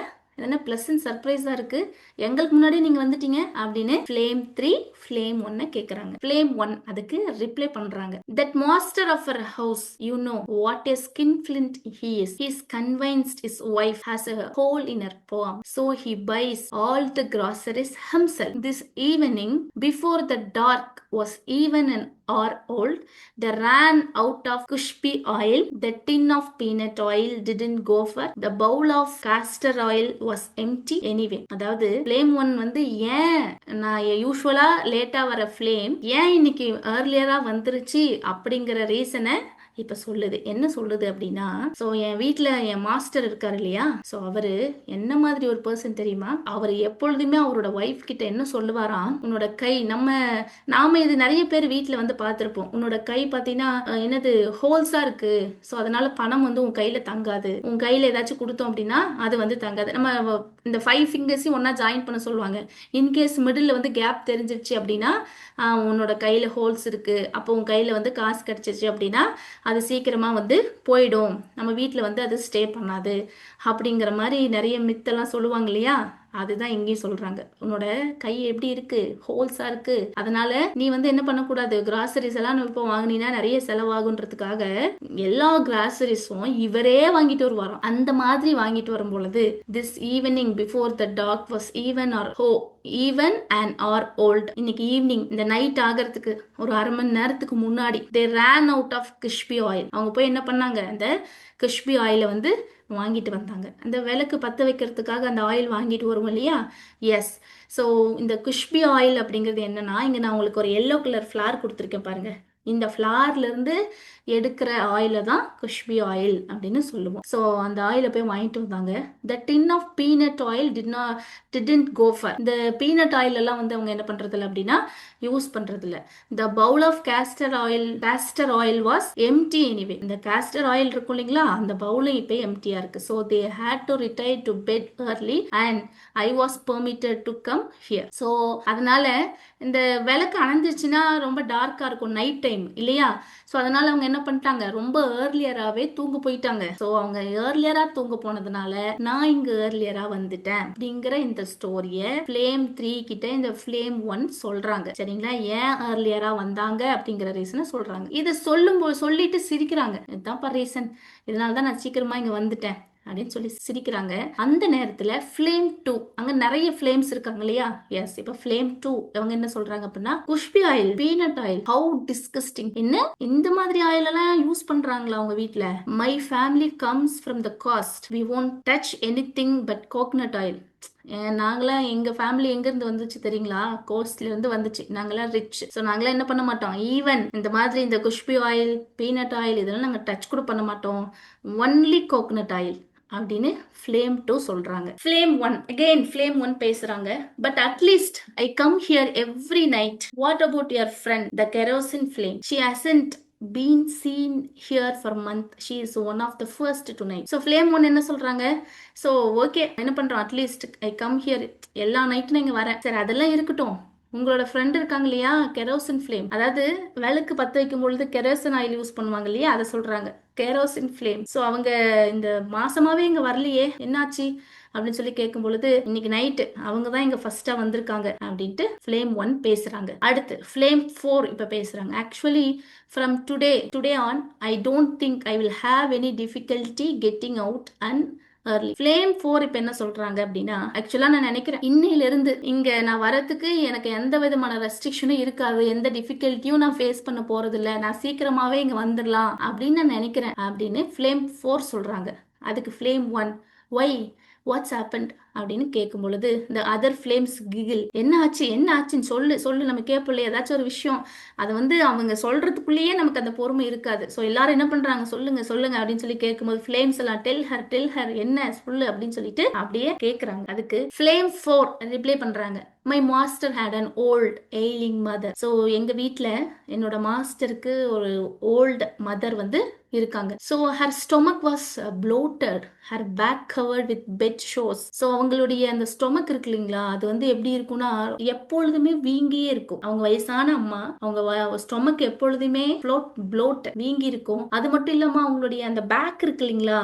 என்ன பிளசன்ட் சர்ப்ரைஸா இருக்கு, எங்களுக்கு முன்னாடி நீங்க வந்துட்டீங்க அப்படின்னு ஃப்ளேம் 3 ஃப்ளேம் 1 கேக்குறாங்க. ஃப்ளேம் 1 அதுக்கு ரிப்ளை பண்றாங்க, that master of our house, you know what a skinflint he is convinced his wife has a hole in her palm, so he buys all the groceries himself this evening before the dark was even an hour old. They ran out of crispy oil. The tin of peanut oil didn't go for. The bowl of castor oil was empty anyway. அதாவது flame 1 வந்து ஏன் நான் யூஸ்வலா லேட்டா வர flame ஏன் இன்னைக்கு ஏர்லியரா வந்துருச்சு அப்படிங்கிற ரீசனை இப்ப சொல்லுது. என்ன சொல்லுது அப்படின்னா, சோ என் வீட்ல என் மாஸ்டர் இருக்காரு இல்லையா, சோ அவரு என்ன மாதிரி ஒரு பர்சன் தெரியுமா, அவர் எப்பொழுதுமே அவரோட ஒய்ஃப் கிட்ட என்ன சொல்லுவாராம், உன்னோட கை நாம இது நிறைய பேர் வீட்ல வந்து பார்த்திருப்போம். உன்னோட கை பாத்தீங்கன்னா என்னது ஹோல்ஸா இருக்கு, சோ அதனால பணம் வந்து உன் கையில தங்காது, உன் கையில ஏதாச்சும் கொடுத்தோம் அப்படின்னா அது வந்து தங்காது. நம்ம இந்த 5 ஃபிங்கர்ஸையும் ஒன்னா ஜாயின் பண்ண சொல்லுவாங்க. இன்கேஸ் மிடில் வந்து கேப் தெரிஞ்சிருச்சு அப்படின்னா உன்னோட கையில ஹோல்ஸ் இருக்கு, அப்போ உன் கையில வந்து காசு கிடைச்சிருச்சு அப்படின்னா அது சீக்கிரமா வந்து போயிடும், நம்ம வீட்டில் வந்து அது ஸ்டே பண்ணாது அப்படிங்கிற மாதிரி நிறைய மித்தெல்லாம் சொல்லுவாங்க இல்லையா, அதுதான் இங்கேயும் சொல்றாங்க. உன்னோட கை எப்படி இருக்கு, ஹோல்ஸா இருக்கு, அதனால நீ வந்து என்ன பண்ணக்கூடாது, கிராசரிஸ் எல்லாம் இப்போ வாங்கினீங்கன்னா நிறைய செலவாகுன்றதுக்காக எல்லா கிராசரிஸும் இவரே வாங்கிட்டு வருவாராம். அந்த மாதிரி வாங்கிட்டு வரும் பொழுது this evening before the talk was even and R volt, இன்னைக்கு ஈவினிங் இந்த நைட் ஆகிறதுக்கு ஒரு அரை மணி நேரத்துக்கு முன்னாடி தே ரேன் அவுட் ஆஃப் கிறிஸ்பி ஆயில், அவங்க போய் என்ன பண்ணாங்க, அந்த கிறிஸ்பி ஆயிலை வந்து வாங்கிட்டு வந்தாங்க. அந்த விளக்கு பற்ற வைக்கிறதுக்காக அந்த ஆயில் வாங்கிட்டு வருவோம் இல்லையா, எஸ். ஸோ இந்த குஷ்பி ஆயில் அப்படிங்கிறது என்னன்னா, இங்கே நான் உங்களுக்கு ஒரு எல்லோ கலர் ஃப்ளார் கொடுத்துருக்கேன் பாருங்க, இந்த ஃப்ளார்லேருந்து எடுக்கிற ஆயிலை தான் குஷ்பி ஆயில் அப்படின்னு சொல்லுவோம். ஸோ அந்த ஆயிலை போய் வாங்கிட்டு வந்தாங்க. The tin of peanut oil didn't go far. இந்த பீனட் ஆயில் எல்லாம் வந்து அவங்க என்ன பண்றதில்ல அப்படின்னா யூஸ் பண்றதில்ல. The bowl of castor oil was empty anyway. இந்த கேஸ்டர் ஆயில் இருக்கும் இல்லைங்களா, அந்த பவுலும் இப்போ எம்டியா இருக்கு. So they had to retire to bed early and I was permitted to come here. So அதனால இந்த விளக்கு அணைஞ்சிச்சுன்னா ரொம்ப டார்க்கா இருக்கும் நைட் டைம் இல்லையா, ஸோ அதனால அவங்க என்ன பண்ணிட்டாங்க, ரொம்ப ஏர்லியராகவே தூங்க போயிட்டாங்க. ஸோ அவங்க ஏர்லியரா தூங்க போனதுனால நான் இங்க ஏர்லியரா வந்துட்டேன் அப்படிங்கிற இந்த ஸ்டோரியை ஃப்ளேம் 3 கிட்ட இந்த ஃப்ளேம் 1 சொல்றாங்க. சரிங்களா, ஏன் ஏர்லியரா வந்தாங்க அப்படிங்கிற ரீசனை சொல்றாங்க. இதை சொல்லிட்டு சிரிக்கிறாங்க, இதுதான் ரீசன், இதனாலதான் நான் சீக்கிரமா இங்க வந்துட்டேன் அப்படின்னு சொல்லி சிரிக்கிறாங்க. அந்த நேரத்துல ஃப்ளேம் 2, அங்க நிறைய ஃப்ளேம்ஸ் இருக்காங்க இல்லையா, எஸ். இப்ப ஃப்ளேம் 2 அவங்க என்ன சொல்றாங்க அப்படின்னா, குஷ்பி oil, peanut oil, how disgusting, என்ன இந்த மாதிரி ஆயில் எல்லாம் யூஸ் பண்றாங்களா உங்க வீட்ல, my family comes from the coast, we won't touch anything but coconut oil. நாங்களாம் எங்க ஃபேமிலி எங்க இருந்து வந்துச்சு தெரியுங்களா, கோஸ்ட்ல இருந்து வந்துச்சு, நாங்களாம் ரிச். ஸோ நாங்களாம் என்ன பண்ண மாட்டோம், ஈவன் இந்த மாதிரி இந்த குஷ்பி ஆயில், பீனட் ஆயில் இதெல்லாம் நாங்க டச் கூட பண்ண மாட்டோம், ஒன்லி கோகனட் ஆயில் அப்படின்னு ஃப்ளேம் 2 சொல்றாங்க. ஃப்ளேம் 1 அகைன் ஃப்ளேம் 1 பேசுறாங்க, but at least I come here every night, what about your friend the kerosene flame, she hasn't been seen here for month, she is one of the first tonight. So flame 1 என்ன சொல்றாங்க, so okay என்ன பண்றோம், at least I come here, எல்லா நைட்டும் இங்க வரேன், சரி அதெல்லாம் இருக்கட்டும், உங்களோட ஃப்ரெண்ட் இருக்காங்க இல்லையா கெரோசின் ஃப்ளேம், அதாவது விளக்கு பற்ற வைக்கும் பொழுது கெரோசின் ஆயில் யூஸ் பண்ணுவாங்க இல்லையா, அதை சொல்றாங்க கெரோசின் ஃப்ளேம். ஸோ அவங்க இந்த மாசமாவே இங்க வரலையே, என்னாச்சு அப்படின்னு சொல்லி கேட்கும் பொழுது இன்னைக்கு நைட்டு அவங்க தான் இங்க ஃபர்ஸ்டா வந்திருக்காங்க அப்படின்ட்டு ஃப்ளேம் 1 பேசுறாங்க. அடுத்து ஃப்ளேம் 4 இப்ப பேசுறாங்க. Actually from today on I don't think I will have any difficulty getting out and early. Flame 4 இப்ப என்ன சொல்றாங்க அப்படின்னா, ஆக்சுவலா நான் நினைக்கிறேன் இன்னையில இருந்து இங்க நான் வரதுக்கு எனக்கு எந்த விதமான ரெஸ்ட்ரிக்ஷனும் இருக்காது, எந்த டிஃபிகல்ட்டியும் நான் ஃபேஸ் பண்ண போறது இல்ல, நான் சீக்கிரமாவே இங்க வந்துடலாம் அப்படின்னு நான் நினைக்கிறேன் அப்படின்னு ஃப்ளேம் 4 சொல்றாங்க. அதுக்கு ஃப்ளேம் 1 ஒய் வாட்ஸ் ஹேப்பன்ட் அப்படின்னு கேட்கும் பொழுது இந்த அதர் ஃப்ளேம்ஸ் கிகில், என்ன ஆச்சுன்னு சொல்லு நம்ம கேட்போம் ஏதாச்சும் ஒரு விஷயம், அது வந்து அவங்க சொல்றதுக்குள்ளேயே நமக்கு அந்த பொறுமை இருக்காது. ஸோ எல்லாரும் என்ன பண்றாங்க, சொல்லுங்க அப்படின்னு சொல்லி கேட்கும்போது ஃப்ளேம்ஸ் எல்லாம் டெல் ஹர் என்ன சொல்லு அப்படின்னு சொல்லிட்டு அப்படியே கேட்கறாங்க. அதுக்கு ஃப்ளேம் 4 ரிப்ளை பண்றாங்க, my master had an old ailing mother. So எங்க வீட்டில் என்னோட மாஸ்டருக்கு ஒரு ஓல்டு மதர் வந்து இருக்காங்க. So her stomach was bloated, her back covered with bed ஷோஸ். ஸோ அவங்களுடைய அந்த ஸ்டொமக் இருக்கு இல்லைங்களா, அது வந்து எப்படி இருக்கும்னா எப்பொழுதுமே வீங்கியே இருக்கும். அவங்க வயசான அம்மா, அவங்க ஸ்டொமக் எப்பொழுதுமே ப்ளோட் வீங்கி இருக்கும். அது மட்டும் இல்லாம அவங்களுடைய அந்த பேக் இருக்கு இல்லைங்களா,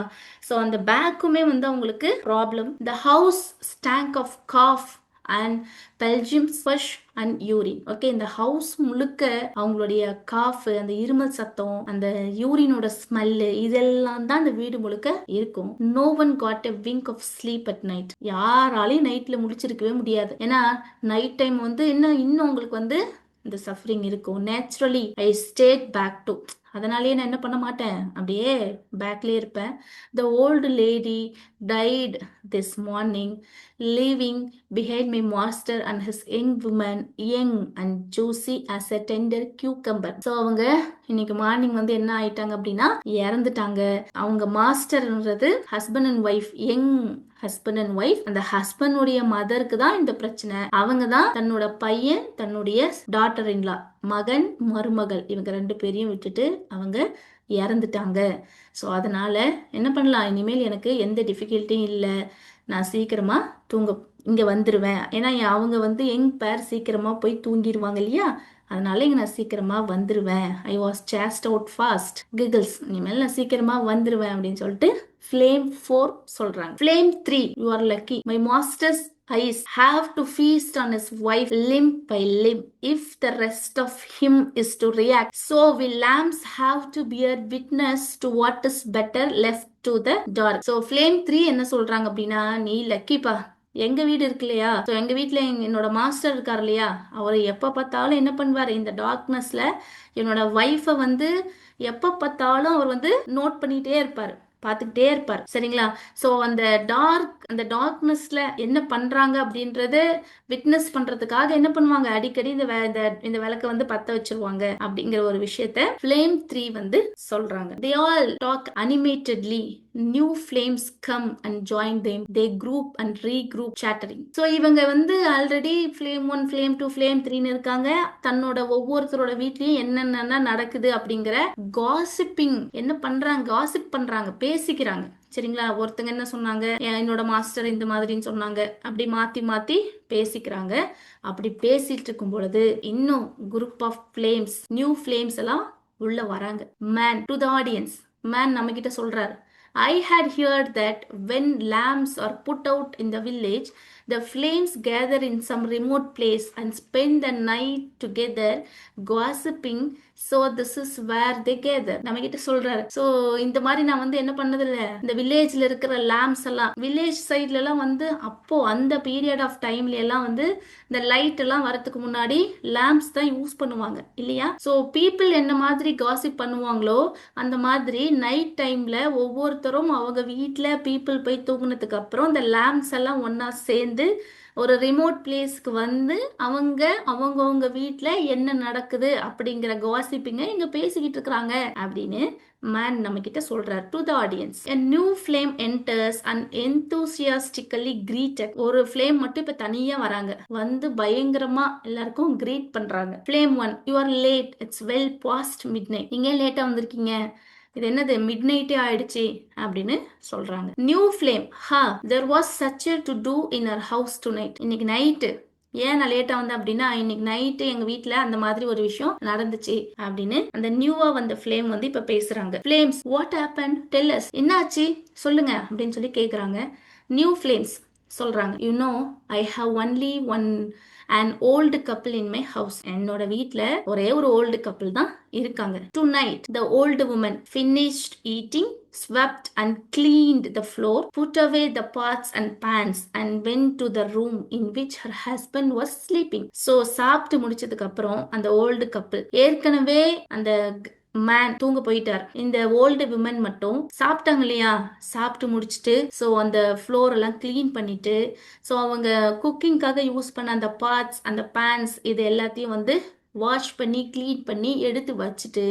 ஸோ அந்த பேக்குமே வந்து அவங்களுக்கு problem. The house stank of cough and phlegm ஸ்பஷ் அண்ட் யூரின். ஓகே, இந்த ஹவுஸ் முழுக்க அவங்களுடைய காஃப், அந்த இருமல் சத்தம், அந்த யூரினோட ஸ்மெல்லு, இதெல்லாம் தான் அந்த வீடு முழுக்க இருக்கும். No one got a wink of sleep at night. யாராலையும் நைட்ல முடிச்சிருக்கவே முடியாது. ஏன்னா நைட் டைம் வந்து இன்னும் உங்களுக்கு வந்து இந்த சஃபரிங் இருக்கும். Naturally I stayed back too, அதனாலேயே நான் என்ன பண்ண மாட்டேன், அப்படியே பேக்லேயே இருப்பேன். The old lady died this morning leaving behind my master and his young woman, young and juicy as a tender cucumber. So அவங்க இன்னைக்கு மார்னிங் வந்து என்ன ஆயிட்டாங்க அப்படின்னா இறந்துட்டாங்க. அவங்க மாஸ்டர்ன்றது husband and wife, young husband and wife. அந்த ஹஸ்பண்டுடைய மதருக்கு தான் இந்த பிரச்சனை. அவங்க தான் தன்னோட பையன், தன்னுடைய டாட்டர் இன்லா, மகன் மருமகள், இவங்க 2 பேரையும் விட்டுட்டு அவங்க இறந்துட்டாங்க. ஸோ அதனால என்ன பண்ணலாம், இனிமேல் எனக்கு எந்த டிஃபிகல்ட்டியும் இல்லை, நான் சீக்கிரமா இங்க வந்துருவேன். ஏன்னா அவங்க வந்து யங் பேர் சீக்கிரமா போய் தூங்கிடுவாங்க இல்லையா, அதனால இங்க நான் சீக்கிரமா வந்துருவேன். I was chaste out fast கிகிள்ஸ், இனிமேல் நான் சீக்கிரமா வந்துருவேன் அப்படின்னு சொல்லிட்டு ஃப்ளேம் 4 சொல்றாங்க. Flame 3, you are lucky, my masters eyes have to feast on his wife limb by limb if the rest of him is to react. So we lambs have to bear witness to what is better left to the dark. So flame 3 என்ன சொல்றாங்க அப்படின்னா, நீ லக்கிப்பா, எங்க வீடு இருக்கு இல்லையா, so எங்க வீட்டுல என்னோட மாஸ்டர் இருக்கார் இல்லையா, அவர் எப்ப பார்த்தாலும் என்ன பண்ணுவார், இந்த டார்க்னஸ்ல என்னோட ஒய்ஃபை வந்து எப்ப பார்த்தாலும் அவர் வந்து நோட் பண்ணிட்டே இருப்பார், பார்த்துக்கிட்டே இருப்பார். சரிங்களா? ஸோ அந்த டார்க்னஸ்ல என்ன பண்றாங்க அப்படின்றத விட்னஸ் பண்றதுக்காக என்ன பண்ணுவாங்க, அடிக்கடி இந்த விளக்க வந்து பத்த வச்சிருவாங்க அப்படிங்கிற ஒரு விஷயத்த ஃப்ளேம் 3 வந்து சொல்றாங்க. They all talk animatedly. New flames come and join them. They group and regroup chattering. So இவங்க வந்து ஆல்ரெடி ஃப்ளேம் 1, ஃப்ளேம் 2, ஃப்ளேம் 3 இருக்காங்க. தன்னோட ஒவ்வொருத்தரோட வீட்லயும் என்னென்ன நடக்குது அப்படிங்கிற காசிப்பிங் என்ன பண்றாங்க, காசிப் பண்றாங்க, பேசிக்கிறாங்க. சரிங்களா? ஒருத்தங்க என்ன சொன்னாங்க, என்னோட மாஸ்டர் இந்த மாதிரின்னு சொன்னாங்க, அப்படி மாத்தி மாத்தி பேசிக்கிறாங்க. அப்படி பேசிட்டு இருக்கும் பொழுது இன்னும் group of flames, new flames எல்லாம் உள்ள வராங்க. Man to the audience, man நம்ம கிட்ட சொல்றாரு, I had heard that when lamps are put out in the village, the flames gather in some remote place and spend the night together gossiping. So this is where they gather. நம்ம கிட்ட சொல்றாரு. So இந்த மாதிரி நான் வந்து என்ன பண்ணதில்ல, இந்த வில்லேஜ்ல இருக்கிற லேம்ப்ஸ் எல்லாம், வில்லேஜ் சைட்ல எல்லாம் வந்து அப்போ அந்த பீரியட் ஆஃப் டைம்ல எல்லாம் வந்து இந்த லைட் எல்லாம் வரதுக்கு முன்னாடி லேம்ப்ஸ் தான் யூஸ் பண்ணுவாங்க இல்லையா. ஸோ பீப்புள் என்ன மாதிரி காசிப் பண்ணுவாங்களோ அந்த மாதிரி நைட் டைம்ல ஒவ்வொருத்தரும் அவங்க வீட்டில் பீப்புள் போய் தூங்கினதுக்கு அப்புறம் இந்த லேம்ப்ஸ் எல்லாம் ஒன்னா சேர்ந்து ஒரு ரிமோட் பிளேஸ்க்கு வந்து அவங்கவுங்க வீட்டில் என்ன நடக்குது அப்படிங்கிற காசிப்பிங்க இங்க பேசிக்கிட்டு இருக்கிறாங்க அப்படின்னு மேன் நம்ம கிட்ட சொல்றாரு. To the audience, a new flame enters and enthusiastically greeted. ஒரு ஃப்ளேம் மட்டும் இப்ப தனியா வராங்க, வந்து பயங்கரமா எல்லாருக்கும் கிரீட் பண்றாங்க. Flame 1, you are late, it's well past midnight. நீங்க லேட்டா வந்திருக்கீங்க, இது என்னது மிட் நைட்டே ஆயிடுச்சு அப்படின்னு சொல்றாங்க. New flame, there was such a to do in our house tonight. இன்னைக்கு நைட்டு ஏன் நான் லேட்டா வந்தேன் அப்படின்னா, இன்னைக்கு நைட்டு எங்க வீட்டுல அந்த மாதிரி ஒரு விஷயம் நடந்துச்சு அப்படின்னு அந்த நியூவா வந்த ஃப்ளேம் வந்து இப்ப பேசுறாங்க. Flames, what happen, tell us, என்னாச்சு சொல்லுங்க அப்படின்னு சொல்லி கேக்குறாங்க. நியூ ஃப்ளேம்ஸ் சொல்றாங்க, you know I have only one an old couple in my house. என்னோட வீட்ல ஒரே ஒரு old couple தான் இருக்காங்க. Tonight the old woman finished eating, swept and cleaned the floor, put away the pots and pans and went to the room in which her husband was sleeping. So சாப்பிட்டு முடிச்சதுக்கு அப்புறம் அந்த old couple ஏற்கனவே அந்த man தூங்க போயிட்டார். இந்த old women மட்டும் சாப்பிட்டாங்க இல்லையா, சாப்பிட்டு முடிச்சுட்டு ஸோ அந்த ஃப்ளோர் எல்லாம் கிளீன் பண்ணிட்டு ஸோ அவங்க குக்கிங்காக யூஸ் பண்ண அந்த பாட்ஸ், அந்த பேன்ஸ், இது எல்லாத்தையும் வந்து வாஷ் பண்ணி கிளீன் பண்ணி எடுத்து வச்சுட்டு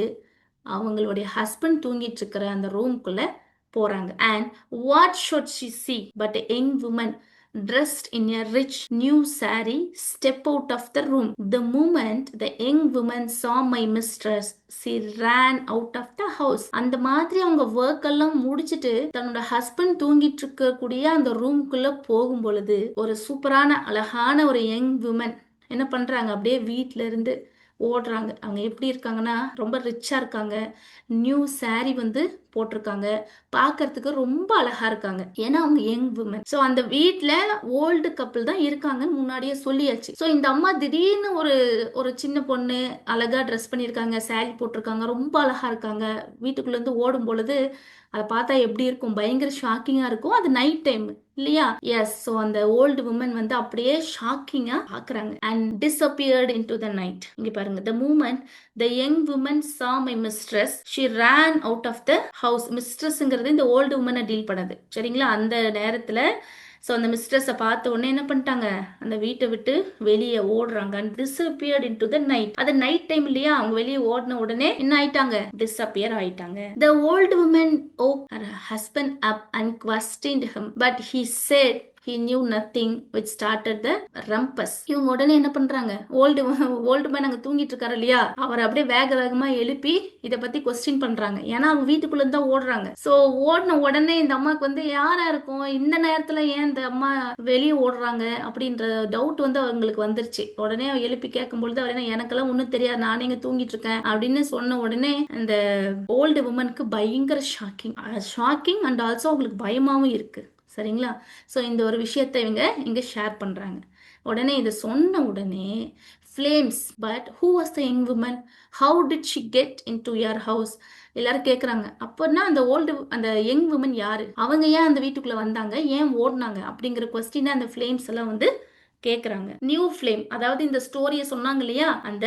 அவங்களுடைய ஹஸ்பண்ட் தூங்கிட்டு இருக்கிற அந்த ரூம்குள்ள போறாங்க. And what should she see but a young woman dressed in a rich new saree step out of the room. The moment the young woman saw my mistress, she ran out of the house. அந்த மாதிரி அவங்க work எல்லாம் முடிச்சிட்டு தன்னோட husband தூங்கிட்டு இருக்கக்கூடிய அந்த ரூம்குள்ள போகும் பொழுது ஒரு சூப்பரான அழகான ஒரு யங் விமன் என்ன பண்றாங்க, அப்படியே வீட்ல இருந்து ஓடுறாங்க. அவங்க எப்படி இருக்காங்கன்னா ரொம்ப ரிச்சா இருக்காங்க. நியூ சாரி வந்து போட்டிருக்காங்க. பார்க்கறதுக்கு ரொம்ப அழகா இருக்காங்க. ஏன்னா அவங்க யங் விமன். ஸோ அந்த வீட்ல ஓல்டு கப்பிள் தான் இருக்காங்கன்னு முன்னாடியே சொல்லியாச்சு. ஸோ இந்த அம்மா திடீர்னு ஒரு ஒரு சின்ன பொண்ணு அழகா ட்ரெஸ் பண்ணியிருக்காங்க, saree போட்டிருக்காங்க, ரொம்ப அழகா இருக்காங்க. வீட்டுக்குள்ள இருந்து ஓடும் பொழுது அதை பார்த்தா எப்படி இருக்கும்? பயங்கர ஷாக்கிங்கா இருக்கும். அது நைட் டைம் இல்லையா? எஸ். ஸோ அந்த ஓல்டு உமன் வந்து அப்படியே ஷாக்கிங்கா பார்க்கறாங்க and disappeared into the night. இங்க பாருங்க. The moment the young woman saw my mistress, she ran out of the house. மிஸ்ட்ரஸ்ங்கிறது இந்த ஓல்டு உமனை டீல் பண்ணது சரிங்களா? அந்த நேரத்துல ஸோ அந்த மிஸ்ட்ரஸை பார்த்த உடனே என்ன பண்ணிட்டாங்க? அந்த வீட்டை விட்டு வெளியே ஓடுறாங்க and disappeared into the night. அது நைட் டைம் இல்லையா? அவங்க வெளியே ஓடின உடனே என்ன ஆயிட்டாங்க? டிஸ்அப்பியர் ஆயிட்டாங்க. The old woman woke her husband up and questioned him, but he said he knew nothing, which started the rumpus. இவங்க உடனே என்ன பண்றாங்க? ஓல்டு மேன் அங்க தூங்கிட்டு இருக்காரு இல்லையா? அவர் அப்படியே வேக வேகமா எழுப்பி இத பத்தி கொஸ்டின் பண்றாங்க. ஏன்னா அவங்க வீட்டுக்குள்ள இருந்தா ஓடுறாங்க. சோ ஓடின உடனே இந்த அம்மாக்கு வந்து யாரா இருக்கும்? இந்த நேரத்துல ஏன் இந்த அம்மா வெளியே ஓடுறாங்க அப்படின்ற டவுட் வந்து அவங்களுக்கு வந்துருச்சு. உடனே எழுப்பி கேட்கும் பொழுது அவர் எனக்கெல்லாம் ஒண்ணும் தெரியாது, நானே இங்க தூங்கிட்டு இருக்கேன் அப்படின்னு சொன்ன உடனே இந்த ஓல்டு உமனுக்கு பயங்கர ஷாக்கிங் அண்ட் ஆல்சோ அவங்களுக்கு பயமாவும் இருக்கு சரிங்களா? ஸோ இந்த ஒரு விஷயத்தை இவங்க இங்கே ஷேர் பண்ணுறாங்க. உடனே இதை சொன்ன உடனே flames, but who was the young woman, how did she get into your house? எல்லாரும் கேட்குறாங்க. அப்போனா அந்த யங் உமன் யாரு, அவங்க ஏன் அந்த வீட்டுக்குள்ளே வந்தாங்க, ஏன் ஓடினாங்க அப்படிங்கிற கொஸ்டினை அந்த ஃப்ளேம்ஸ் எல்லாம் வந்து கேட்குறாங்க. நியூ ஃப்ளேம், அதாவது இந்த ஸ்டோரியை சொன்னாங்க இல்லையா, அந்த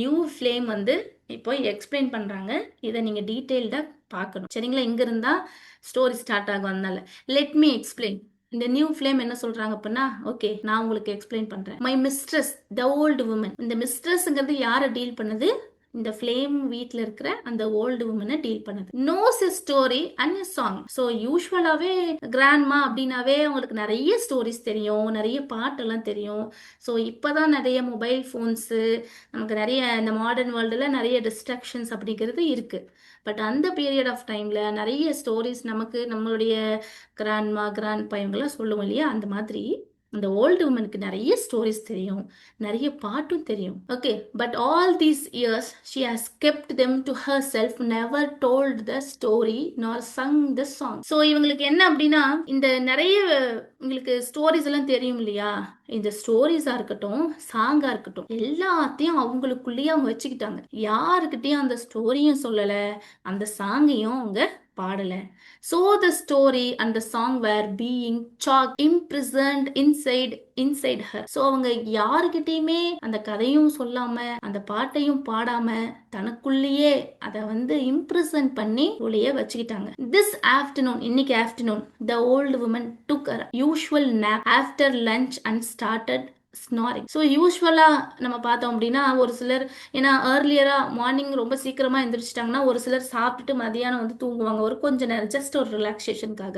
நியூ ஃப்ளேம் வந்து இப்போ எக்ஸ்பிளைன் பண்ணுறாங்க. இதை நீங்கள் டீட்டெயில்டாக பார்க்கணும் சரிங்களா? இங்க இருந்தா ஸ்டோரி ஸ்டார்ட் ஆகும். அதனால லெட் மீ எக்ஸ்பிளைன். இந்த நியூ ஃப்ளேம் என்ன சொல்றாங்க அப்படின்னா, ஓகே நான் உங்களுக்கு எக்ஸ்பிளைன் பண்றேன். My mistress the old woman. இந்த மிஸ்ட்ரஸ்ங்கிறது யாரை டீல் பண்ணுது? இந்த ஃப்ளேம் வீட்டில் இருக்கிற அந்த ஓல்டு உமனை டீல் பண்ணுது. Knows a story and a song. So யூஸ்வலாகவே கிராண்ட்மா அப்படின்னாவே அவங்களுக்கு நிறைய ஸ்டோரிஸ் தெரியும், நிறைய பாட்டெல்லாம் தெரியும். ஸோ இப்போதான் நிறைய மொபைல் ஃபோன்ஸு, நமக்கு நிறைய இந்த மாடர்ன் வேர்ல்டில் நிறைய டிஸ்ட்ராக்ஷன்ஸ் அப்படிங்கிறது இருக்கு. பட் அந்த பீரியட் ஆஃப் டைமில் நிறைய ஸ்டோரிஸ் நமக்கு நம்மளுடைய கிராண்ட்மா கிராண்ட்பா இவங்கெல்லாம் சொல்லுவோம் இல்லையா? அந்த மாதிரி அந்த ஓல்டு உமனுக்கு நிறைய ஸ்டோரிஸ் தெரியும், நிறைய பாட்டும் தெரியும். Okay, but all these years she has kept them to her self, never told the story நார் சங் த சாங். ஸோ இவங்களுக்கு என்ன அப்படின்னா, இந்த நிறைய உங்களுக்கு ஸ்டோரிஸ் எல்லாம் தெரியும் இல்லையா? இந்த ஸ்டோரிஸா இருக்கட்டும், சாங்கா இருக்கட்டும், எல்லாத்தையும் அவங்களுக்குள்ளேயே அவங்க வச்சுக்கிட்டாங்க. யாருக்கிட்டையும் அந்த ஸ்டோரியும் சொல்லல, அந்த சாங்கையும் அவங்க பாடல. So the story and the song were being chalked, imprisoned inside her. So அவங்க யாருக்கிட்டையுமே அந்த கதையும் சொல்லாம அந்த பாட்டையும் பாடாம தனக்குள்ளேயே அதை வந்து இம்ப்ரிசன் பண்ணி உள்ளேயே வச்சுக்கிட்டாங்க. This afternoon, இன்னைக்கு afternoon, the old woman took her usual nap after lunch and started snoring. So யூஸ்வலாக நம்ம பார்த்தோம் அப்படின்னா ஒரு சிலர் ஏன்னா ஏர்லியராக மார்னிங் ரொம்ப சீக்கிரமாக எழுந்திரிச்சிட்டாங்கன்னா ஒரு சிலர் சாப்பிட்டுட்டு மதியானம் வந்து தூங்குவாங்க ஒரு கொஞ்ச நேரம், ஜஸ்ட் ஒரு ரிலாக்ஸேஷனுக்காக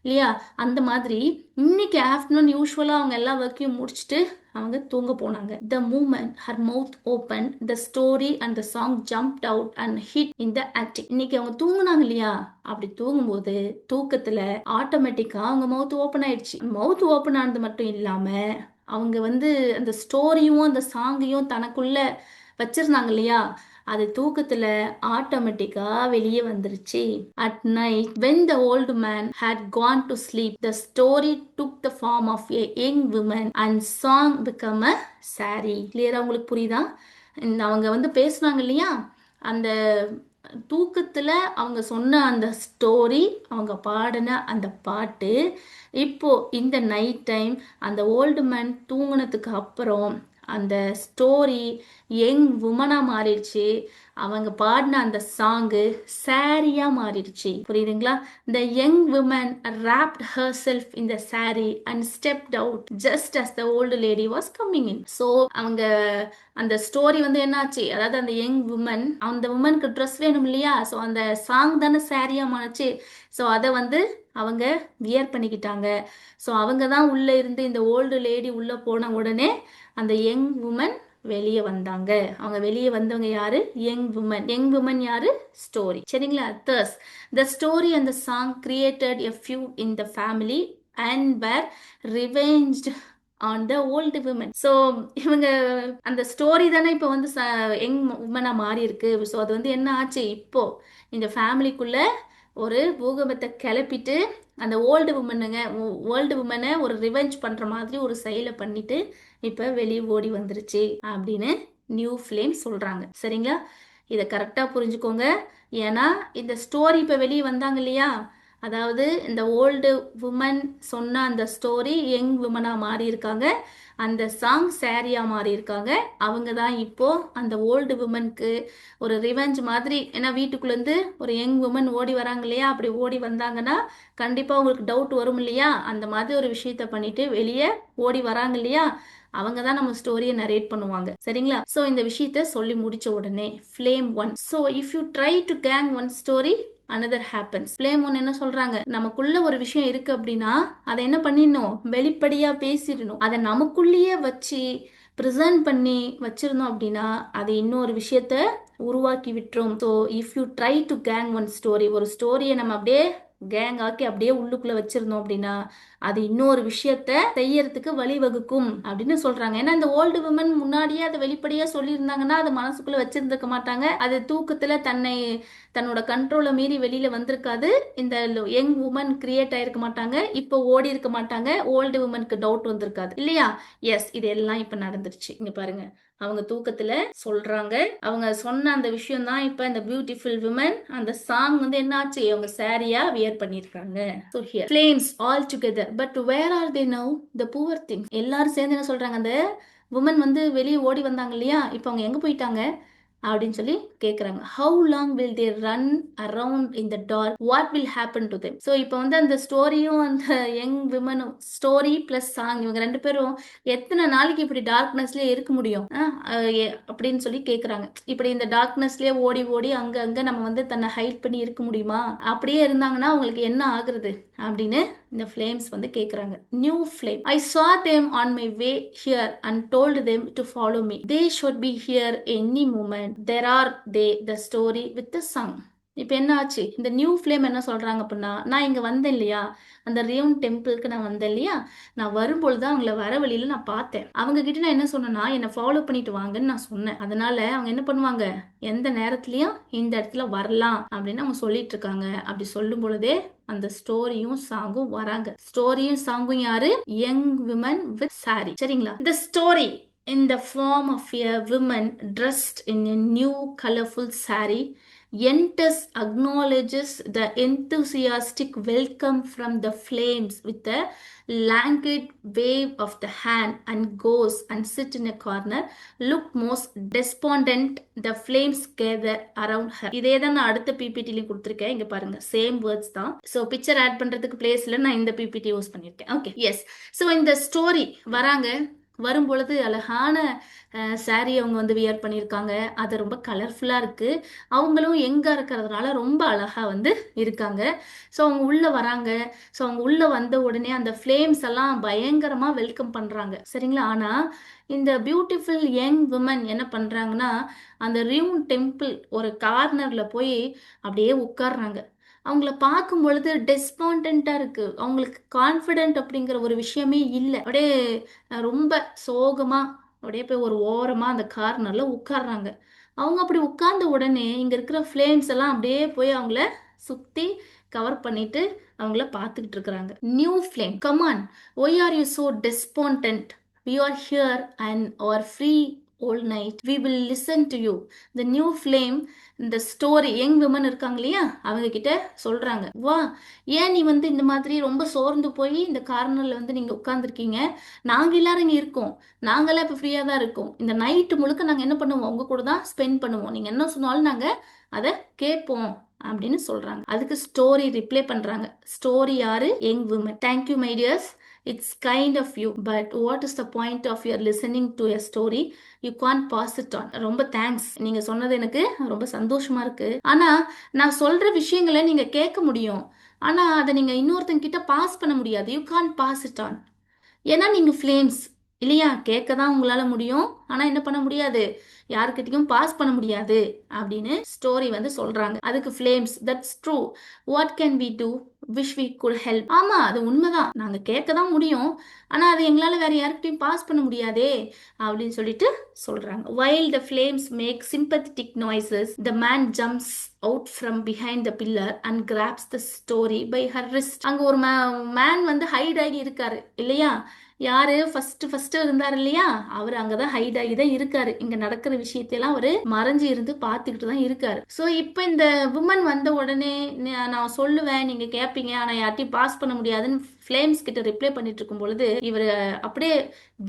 இல்லையா? அந்த மாதிரி இன்னைக்கு ஆஃப்டர்நூன் யூஸ்வலாக அவங்க எல்லா ஒர்க்கையும் முடிச்சுட்டு அவங்க தூங்க போனாங்க. The moment her mouth open, the story and the song jumped out and hid in the ஆக்டிங். இன்னைக்கு அவங்க தூங்குனாங்க இல்லையா? அப்படி தூங்கும்போது தூக்கத்துல ஆட்டோமேட்டிக்கா அவங்க மவுத் ஓப்பன் ஆயிடுச்சு. மவுத் ஓப்பன் ஆனது மட்டும் இல்லாம அவங்க வந்து அந்த ஸ்டோரியும் அந்த சாங்கையும் தனக்குள்ள வச்சிருந்தாங்க இல்லையா? அது தூக்கத்துல ஆட்டோமேட்டிக்கா வெளியே வந்துருச்சு. At night when the old man had gone to sleep, the story took the form of a young woman and song become a saree. கிளியரா உங்களுக்கு புரியுதா? அவங்க வந்து பேசுனாங்க இல்லையா? அந்த தூக்கத்துல அவங்க சொன்ன அந்த ஸ்டோரி, அவங்க பாடின அந்த பாட்டு இப்போ இந்த நைட் டைம் அந்த ஓல்டு மேன் தூங்குனதுக்கு அப்புறம் அந்த ஸ்டோரி யங் உமனா மாறிடுச்சு. அவங்க பாடின அந்த சாங்கு சாரியா மாறிடுச்சு. புரியுதுங்களா? The young woman wrapped herself in the saree and stepped out just as the old lady was coming in. So அவங்க அந்த ஸ்டோரி வந்து என்னாச்சு, அதாவது அந்த யங் உமன், அந்த உமனுக்கு ட்ரெஸ் வேணும் இல்லையா? ஸோ அந்த சாங் தானே சாரியா மாறிச்சு. ஸோ அதை வந்து அவங்க வியர் பண்ணிக்கிட்டாங்க. ஸோ அவங்க தான் உள்ள இருந்து இந்த ஓல்டு லேடி உள்ள போன உடனே அந்த யங் உமன் வெளியே வந்தாங்க. அவங்க வெளியே வந்தவங்க யாரு? Young woman. யங் உமன் யாரு? ஸ்டோரி. சரிங்களா? thus the story and the song created a feud in the family and were revenged on the old women. So இவங்க அந்த ஸ்டோரி தானே இப்போ வந்து யங் உமனா மாறி இருக்கு. ஸோ அது வந்து என்ன ஆச்சு, இப்போ இந்த ஃபேமிலிக்குள்ள ஒரு பூகம்பத்தை கிளப்பிட்டு அந்த வேர்ல்டு உமனை ஒரு ரிவெஞ்ச் பண்ற மாதிரி ஒரு செயலை பண்ணிட்டு இப்ப வெளியே ஓடி வந்துருச்சு அப்படின்னு நியூ ஃப்ளேம் சொல்றாங்க. சரிங்களா? இதை கரெக்டா புரிஞ்சுக்கோங்க. ஏன்னா இந்த ஸ்டோரி இப்ப வெளியே வந்தாங்க இல்லையா, அதாவது இந்த ஓல்டு உமன் சொன்ன அந்த ஸ்டோரி யங் உமனா மாறி இருக்காங்க, அந்த சாங் சாரியா மாறி இருக்காங்க. அவங்க தான் இப்போ அந்த ஓல்டு உமனுக்கு ஒரு ரிவெஞ்ச் மாதிரி, ஏன்னா வீட்டுக்குள்ளேருந்து ஒரு யங் உமன் ஓடி வராங்க இல்லையா, அப்படி ஓடி வந்தாங்கன்னா கண்டிப்பாக உங்களுக்கு டவுட் வரும் இல்லையா, அந்த மாதிரி ஒரு விஷயத்த பண்ணிட்டு வெளியே ஓடி வராங்க இல்லையா, அவங்க தான் நம்ம ஸ்டோரியை நரேட் பண்ணுவாங்க. சரிங்களா? ஸோ இந்த விஷயத்த சொல்லி முடிச்ச உடனே flame one, so if you try to gang one story another happens. Flame one என்ன சொல்றாங்க, நமக்குள்ள ஒரு விஷயம் இருக்கு அப்படின்னா அதை என்ன பண்ணிடணும், வெளிப்படையா பேசிடணும். அதை நமக்குள்ளேயே வச்சு ப்ரெசென்ட் பண்ணி வச்சிருந்தோம் அப்படின்னா அது இன்னொரு விஷயத்த உருவாக்கி விட்டுரும். So if you try to gang one story, ஒரு ஸ்டோரியை நம்ம அப்படியே கேங் ஆக்கி அப்படியே உள்ளுக்குள்ள வச்சிருந்தோம் அப்படின்னா அது இன்னொரு விஷயத்த செய்யறதுக்கு வழிவகுக்கும் அப்படின்னு சொல்றாங்க. ஏன்னா இந்த ஓல்டு விமன் முன்னாடியே அதை வெளிப்படையா சொல்லியிருந்தாங்கன்னா அது மனசுக்குள்ள வச்சிருந்துக்க மாட்டாங்க, அது தூக்கத்துல தன்னோட கண்ட்ரோலை மீறி வெளியில வந்திருக்காது, இந்த யங் உமன் கிரியேட் ஆயிருக்க மாட்டாங்க, இப்போ ஓடி இருக்க மாட்டாங்க, ஓல்டு உமனுக்கு டவுட் வந்திருக்காது இல்லையா? எஸ், இது எல்லாம் இப்ப நடந்துருச்சு. இங்க பாருங்க, அவங்க தூக்கத்துல சொல்றாங்க, அவங்க சொன்ன அந்த விஷயம் தான் இப்ப இந்த பியூட்டிஃபுல் விமன் அந்த சாங் வந்து என்னாச்சு, அவங்க சாரியா வியர் பண்ணிருக்காங்க. So here flames all together, but where are they now, the poor things. எல்லாரும் சேர்ந்து என்ன சொல்றாங்க, அந்த உமன் வந்து வெளியே ஓடி வந்தாங்க இல்லையா, இப்போ அவங்க எங்க போயிட்டாங்க அப்படின்னு சொல்லி கேட்குறாங்க. How long will they run around in the dark, what will happen to them. So இப்போ வந்து அந்த ஸ்டோரியும் அந்த யங் விமனும், ஸ்டோரி ப்ளஸ் சாங், இவங்க ரெண்டு பேரும் எத்தனை நாளைக்கு இப்படி டார்க்னஸ்லேயே இருக்க முடியும் அப்படின்னு சொல்லி கேட்குறாங்க. இப்படி இந்த டார்க்னஸ்லேயே ஓடி ஓடி அங்கே நம்ம வந்து தன்னை ஹைட் பண்ணி இருக்க முடியுமா, அப்படியே இருந்தாங்கன்னா அவங்களுக்கு என்ன ஆகுறது அப்படின்னு இந்த ஃப்ளேம்ஸ் வந்து கேட்குறாங்க. New flame, I saw them on my way here and told them to follow me. They should be here any moment. There are they, the story with the song. இப்போ என்ன ஆச்சு, இந்த நியூ ஃப்ளேம் என்ன சொல்றாங்க அப்படின்னா, நான் இங்க வந்தேன் இல்லையா, அந்த ரியோன் டெம்பிளுக்கு நான் வந்தேன் இல்லையா, நான் வரும்பொழுது அவங்கள வர வழியில நான் பார்த்தேன். அவங்க கிட்ட நான் என்ன சொன்னேன்னா, என்னை ஃபாலோ பண்ணிட்டு வாங்கன்னு நான் சொன்னேன். அதனால அவங்க என்ன பண்ணுவாங்க, எந்த நேரத்துலயும் இந்த இடத்துல வரலாம் அப்படின்னு அவங்க சொல்லிட்டு இருக்காங்க. அப்படி சொல்லும் பொழுதே அந்த ஸ்டோரியும் சாங்கும் வராங்க. ஸ்டோரியும் சாங்கும் யாரு, யங் விமன் வித் சாரி. சரிங்களா? இந்த story in the form of a woman dressed in a new colorful saree enters, acknowledges the enthusiastic welcome from the flames with a languid wave of the hand and goes and sit in a corner, look most despondent. The flames gather around her. இதே தான் நான் அடுத்த பிபிடிலையும் கொடுத்துருக்கேன். இங்க பாருங்க, same words தான். So picture add பண்றதுக்கு பிளேஸ்ல நான் இந்த பிபிடி யூஸ் பண்ணியிருக்கேன். Okay, yes. ஸோ இந்த ஸ்டோரி வராங்க, வரும்பொழுது அழகான சாரீ அவங்க வந்து வியர் பண்ணியிருக்காங்க, அது ரொம்ப கலர்ஃபுல்லாக இருக்குது, அவங்களும் எங்கே இருக்கிறதுனால ரொம்ப அழகாக வந்து இருக்காங்க. ஸோ அவங்க உள்ளே வராங்க. ஸோ அவங்க உள்ளே வந்த உடனே அந்த ஃப்ளேம்ஸ் எல்லாம் பயங்கரமாக வெல்கம் பண்ணுறாங்க. சரிங்களா? ஆனால் இந்த பியூட்டிஃபுல் யங் விமன் என்ன பண்ணுறாங்கன்னா, அந்த ரியூன் டெம்பிள் ஒரு கார்னரில் போய் அப்படியே உட்கார்றாங்க. அவங்கள பார்க்கும் பொழுது டெஸ்பாண்டண்ட்டாக இருக்குது, அவங்களுக்கு கான்ஃபிடென்ட் அப்படிங்கிற ஒரு விஷயமே இல்லை. அப்படியே ரொம்ப சோகமாக அப்படியே போய் ஒரு ஓரமாக அந்த கார்னரில் உட்கார்றாங்க. அவங்க அப்படி உட்கார்ந்த உடனே இங்கே இருக்கிற ஃப்ளேம்ஸ் எல்லாம் அப்படியே போய் அவங்கள சுற்றி கவர் பண்ணிட்டு அவங்கள பார்த்துக்கிட்டு இருக்கிறாங்க. New flame, come on, why are you so despondent, we are here and are free all night, we will listen to you. The new flame, இந்த ஸ்டோரி யங் விமன் இருக்காங்க இல்லையா, அவங்க கிட்ட சொல்றாங்க, வா, ஏன் நீ வந்து இந்த மாதிரி ரொம்ப சோர்ந்து போய் இந்த கார்னர்ல வந்து நீங்க உட்கார்ந்துருக்கீங்க, நாங்க எல்லாரும் இங்க இருக்கோம், நாங்களாம் இப்போ ஃப்ரீயா தான் இருக்கோம், இந்த நைட்டு முழுக்க நாங்க என்ன பண்ணுவோம், உங்க கூட தான் ஸ்பெண்ட் பண்ணுவோம், நீங்க என்ன சொன்னாலும் நாங்க அதை கேட்போம் அப்படின்னு சொல்றாங்க. அதுக்கு ஸ்டோரி ரிப்ளை பண்றாங்க. ஸ்டோரி யாரு, young women. Thank you my tears, it's kind of you, but what is the point of your listening to a story, you can't pass it on. ரொம்ப தேங்க்ஸ், நீங்க சொன்னது எனக்கு ரொம்ப சந்தோஷமா இருக்கு. ஆனா நான் சொல்ற விஷயங்களை நீங்க கேட்க முடியும், ஆனா அதை நீங்க இன்னொருத்தங்க கிட்ட பாஸ் பண்ண முடியாது. you can't pass it on. ஏன்னா நீங்க ஃப்ளேம்ஸ், இல்லையா? கேட்க தான் உங்களால முடியும். ஆனா என்ன பண்ண முடியாது? யார்கிட்டயும் பாஸ் பண்ண முடியாது அப்படின்னு ஸ்டோரி வந்து சொல்றாங்க. அதுக்கு flames, that's true. What can we do? Wish we could help. ஆமா, அது உண்மைதான். நாங்க கேட்க தான் முடியும். ஆனா அது எங்களால வேற யார்கிட்டயும் பாஸ் பண்ண முடியாதே அப்படின்னு சொல்லிட்டு சொல்றாங்க. While the flames make sympathetic noises, the man jumps out from behind the pillar and grabs the story by her wrist. அங்க ஒரு மேன் வந்து ஹைட் ஆகி இருக்காரு இல்லையா? யாரு ஃபர்ஸ்ட் இருந்தாரு இல்லையா? அவர் அங்கதான் ஹைட் ஆகி தான் இருக்காரு. இங்க நடக்கிற விஷயத்தையெல்லாம் அவரு மறைஞ்சு இருந்து பார்த்துக்கிட்டு தான் இருக்காரு. சோ இப்ப இந்த விமன் வந்த உடனே நான் சொல்லுவேன், நீங்க கேட்பீங்க, ஆனா யார்ட்டையும் பாஸ் பண்ண முடியாதுன்னு ஃபிளேம்ஸ் கிட்ட ரிப்ளை பண்ணிட்டு இருக்கும் பொழுது இவர் அப்படியே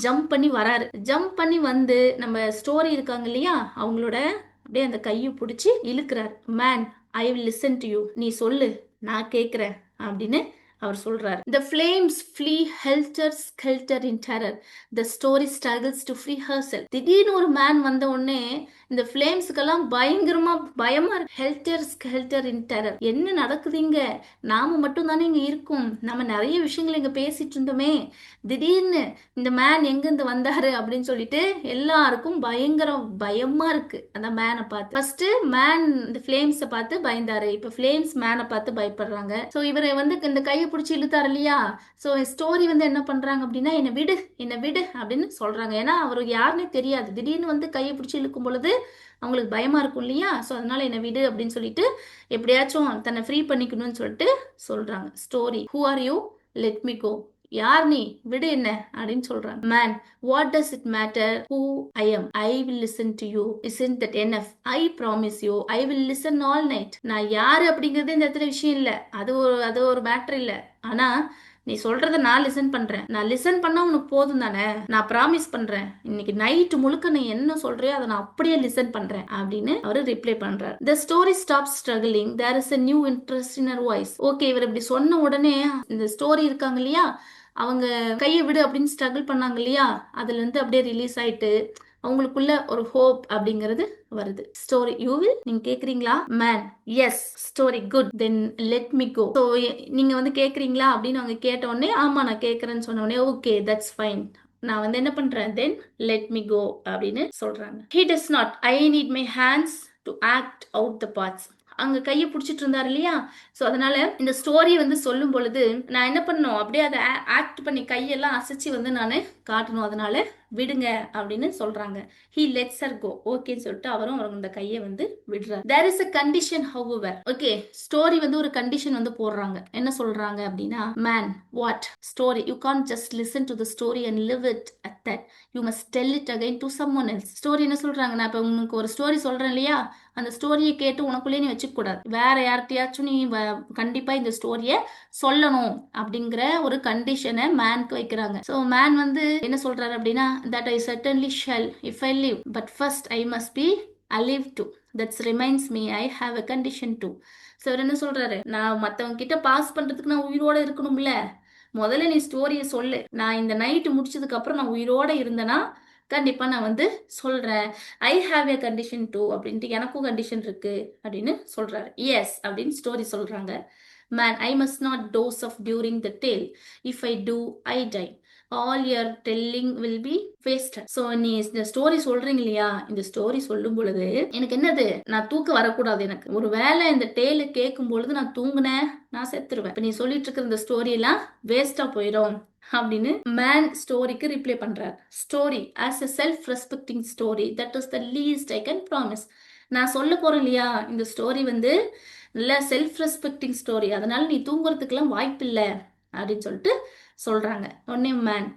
ஜம்ப் பண்ணி வராரு. ஜம்ப் பண்ணி வந்து நம்ம ஸ்டோரி இருக்காங்க இல்லையா, அவங்களோட அப்படியே அந்த கையை பிடிச்சி இழுக்கிறார். Man, I will listen to you. நீ சொல்லு, நான் கேட்கிறேன் அப்படின்னு அவர் சொல்றார். The flames flee helter skelter in terror. The story struggles to free herself. திடீர்னு ஒரு மேன் வந்த உடனே இந்த ஃபிளேம்ஸ்க்கெல்லாம் பயங்கரமா பயமா இருக்கு. ஹெல்டர் ஸ்கெல்டர் இன் டெரர். என்ன நடக்குதுங்க? நாம மட்டும் தானே இங்க இருக்கோம். நம்ம நிறைய விஷயங்களை இங்க பேசிட்டு இருந்தோமே. திடீர்னு இந்த மேன் எங்கிருந்து வந்தாரு அப்படின்னு சொல்லிட்டு எல்லாருக்கும் பயங்கர பயமா இருக்கு அந்த மேனை பார்த்து. ஃபர்ஸ்ட் மேன் இந்த ஃபிளேம்ஸை பார்த்து பயந்தாரு. இப்ப ஃபிளேம்ஸ் மேனை பார்த்து பயப்படுறாங்க. ஸோ இவரை வந்து இந்த கையை பிடிச்சி இழுத்தாரு இல்லையா? ஸோ ஸ்டோரி வந்து என்ன பண்றாங்க அப்படின்னா, என்னை விடு, என்னை விடு அப்படின்னு சொல்றாங்க. ஏன்னா அவருக்கு யாருன்னே தெரியாது. திடீர்னு வந்து கையை பிடிச்சி இழுக்கும் பொழுது அவங்களுக்கு பயமா இருக்கும் இல்லையா? ஸோ அதனால என்னை விடு அப்படின்னு சொல்லிட்டு எப்படியாச்சும் தன்னை ஃப்ரீ பண்ணிக்கணும்னு சொல்லிட்டு சொல்றாங்க. Story, who are you, let me go. யார் நீ, விடு என்ன அப்படின்னு சொல்றாங்க. Man, what does it matter who I am? I will listen to you. Isn't that enough? I promise you I will listen all night. நான் யாரு அப்படிங்கிறது இந்த இடத்துல விஷயம் இல்ல. அது ஒரு மேட்டர் இல்ல. ஆனா நீ சொல்றத நான் லிசன் பண்றேன். நான் லிசன் பண்ணா உனக்கு போதும் தானே? நான் ப்ராமிஸ் பண்றேன், இன்னைக்கு நைட் முழுக்க நீ என்ன சொல்றியோ அதை நான் அப்படியே லிசன் பண்றேன் அப்படின்னு அவரு ரிப்ளை பண்றாரு. The story stops struggling. There is a new interest in her voice. Okay, இவர் இப்படி சொன்ன உடனே இந்த ஸ்டோரி இருக்காங்க இல்லையா, அவங்க கையை விடு அப்படின்னு ஸ்ட்ரகிள் பண்ணாங்க இல்லையா, அதுல இருந்து அப்படியே ரிலீஸ் ஆயிட்டு அவங்களுக்குள்ள ஒரு ஹோப் அப்படிங்கிறது வருது. ஸ்டோரி, யூ வில், நீங்க கேக்குறீங்களா? Man, yes. Story, good, then let me go. So நீங்க வந்து கேக்குறீங்களா அப்படின்னு அவங்க கேட்ட உடனே ஆமா நான் கேக்குறேன்னு சொன்ன உடனே ஓகே தட்ஸ் ஃபைன், நான் வந்து என்ன பண்றேன், தென் லெட் மீ கோ அப்படின்னு சொல்றாங்க. He does not, I need my hands to act out the parts. அங்க கையை பிடிச்சிட்டு இருந்தாரு இல்லையா? ஸோ அதனால இந்த ஸ்டோரி வந்து சொல்லும் பொழுது நான் என்ன பண்ணணும், அப்படியே அதை ஆக்ட் பண்ணி கையெல்லாம் அசைச்சு வந்து நான் காட்டணும். அதனால விடுங்க அப்படின்னு சொல்றாங்க. He lets her go. ஓகேன்னு சொல்லிட்டு அவரும் அந்த கையை வந்து விடுறாரு. There is a condition however. Okay, story வந்து ஒரு கண்டிஷன் வந்து போடுறாங்க. என்ன சொல்றாங்க அப்படின்னா, man, what story, you can't just listen to the story and leave it at that, you must tell it again to someone else. Story என்ன சொல்றாங்க, நான் இப்ப உங்களுக்கு ஒரு ஸ்டோரி சொல்றேன் இல்லையா, அந்த ஸ்டோரியை கேட்டு உனக்குள்ளே நீ வச்சுக்க கூடாது. வேற யார்கிட்டயாச்சும் நீ கண்டிப்பா இந்த ஸ்டோரியை சொல்லணும் அப்படிங்கிற ஒரு கண்டிஷனை மேனுக்கு வைக்கிறாங்க. ஸோ மேன் வந்து என்ன சொல்றாரு அப்படின்னா, that I certainly shell if I live, but first I must be olive to. That's reminds me I have a condition to. So என்ன சொல்றாரு, நான் மற்றவங்க கிட்ட பாஸ் பண்றதுக்கு நான் உயிரோட இருக்கணும்ல, முதல்ல நீ ஸ்டோரியை சொல்லு. நான் இந்த நைட்டு முடிச்சதுக்கு அப்புறம் நான் உயிரோட இருந்தேன்னா கண்டிப்பா நான் வந்து சொல்றேன். I have a condition too அப்படின்ட்டு, எனக்கும் கண்டிஷன் இருக்கு அப்படின்னு சொல்றாரு. எஸ் அப்படின்னு ஸ்டோரி சொல்றாங்க. Man, I must not doze off during the tale. If I do I die. All your telling will be wasted. So நீ இந்த ஸ்டோரி சொல்றீங்க இல்லையா, இந்த ஸ்டோரி சொல்லும் பொழுது எனக்கு என்னது, நான் தூக்கம் வரக்கூடாது. எனக்கு ஒரு வேலை இந்த டேல கேட்கும் பொழுது நான் தூங்குனேன், நான் செத்துருவேன். இப்போ நீ சொல்லிட்டு இருக்கிற இந்த ஸ்டோரி எல்லாம் வேஸ்டா போயிடும் அப்படின்னு மேன் ஸ்டோரிக்கு ரிப்ளை பண்றார். Story, as a self respecting story, that is the least I can promise. நான் சொல்ல போறேன் இல்லையா, இந்த ஸ்டோரி வந்து நல்ல செல்ஃப் ரெஸ்பெக்டிங் ஸ்டோரி, அதனால நீ தூங்குறதுக்கெல்லாம் வாய்ப்பு இல்லை அப்படின்னு சொல்லிட்டு சொல்றாங்க. உடனே man,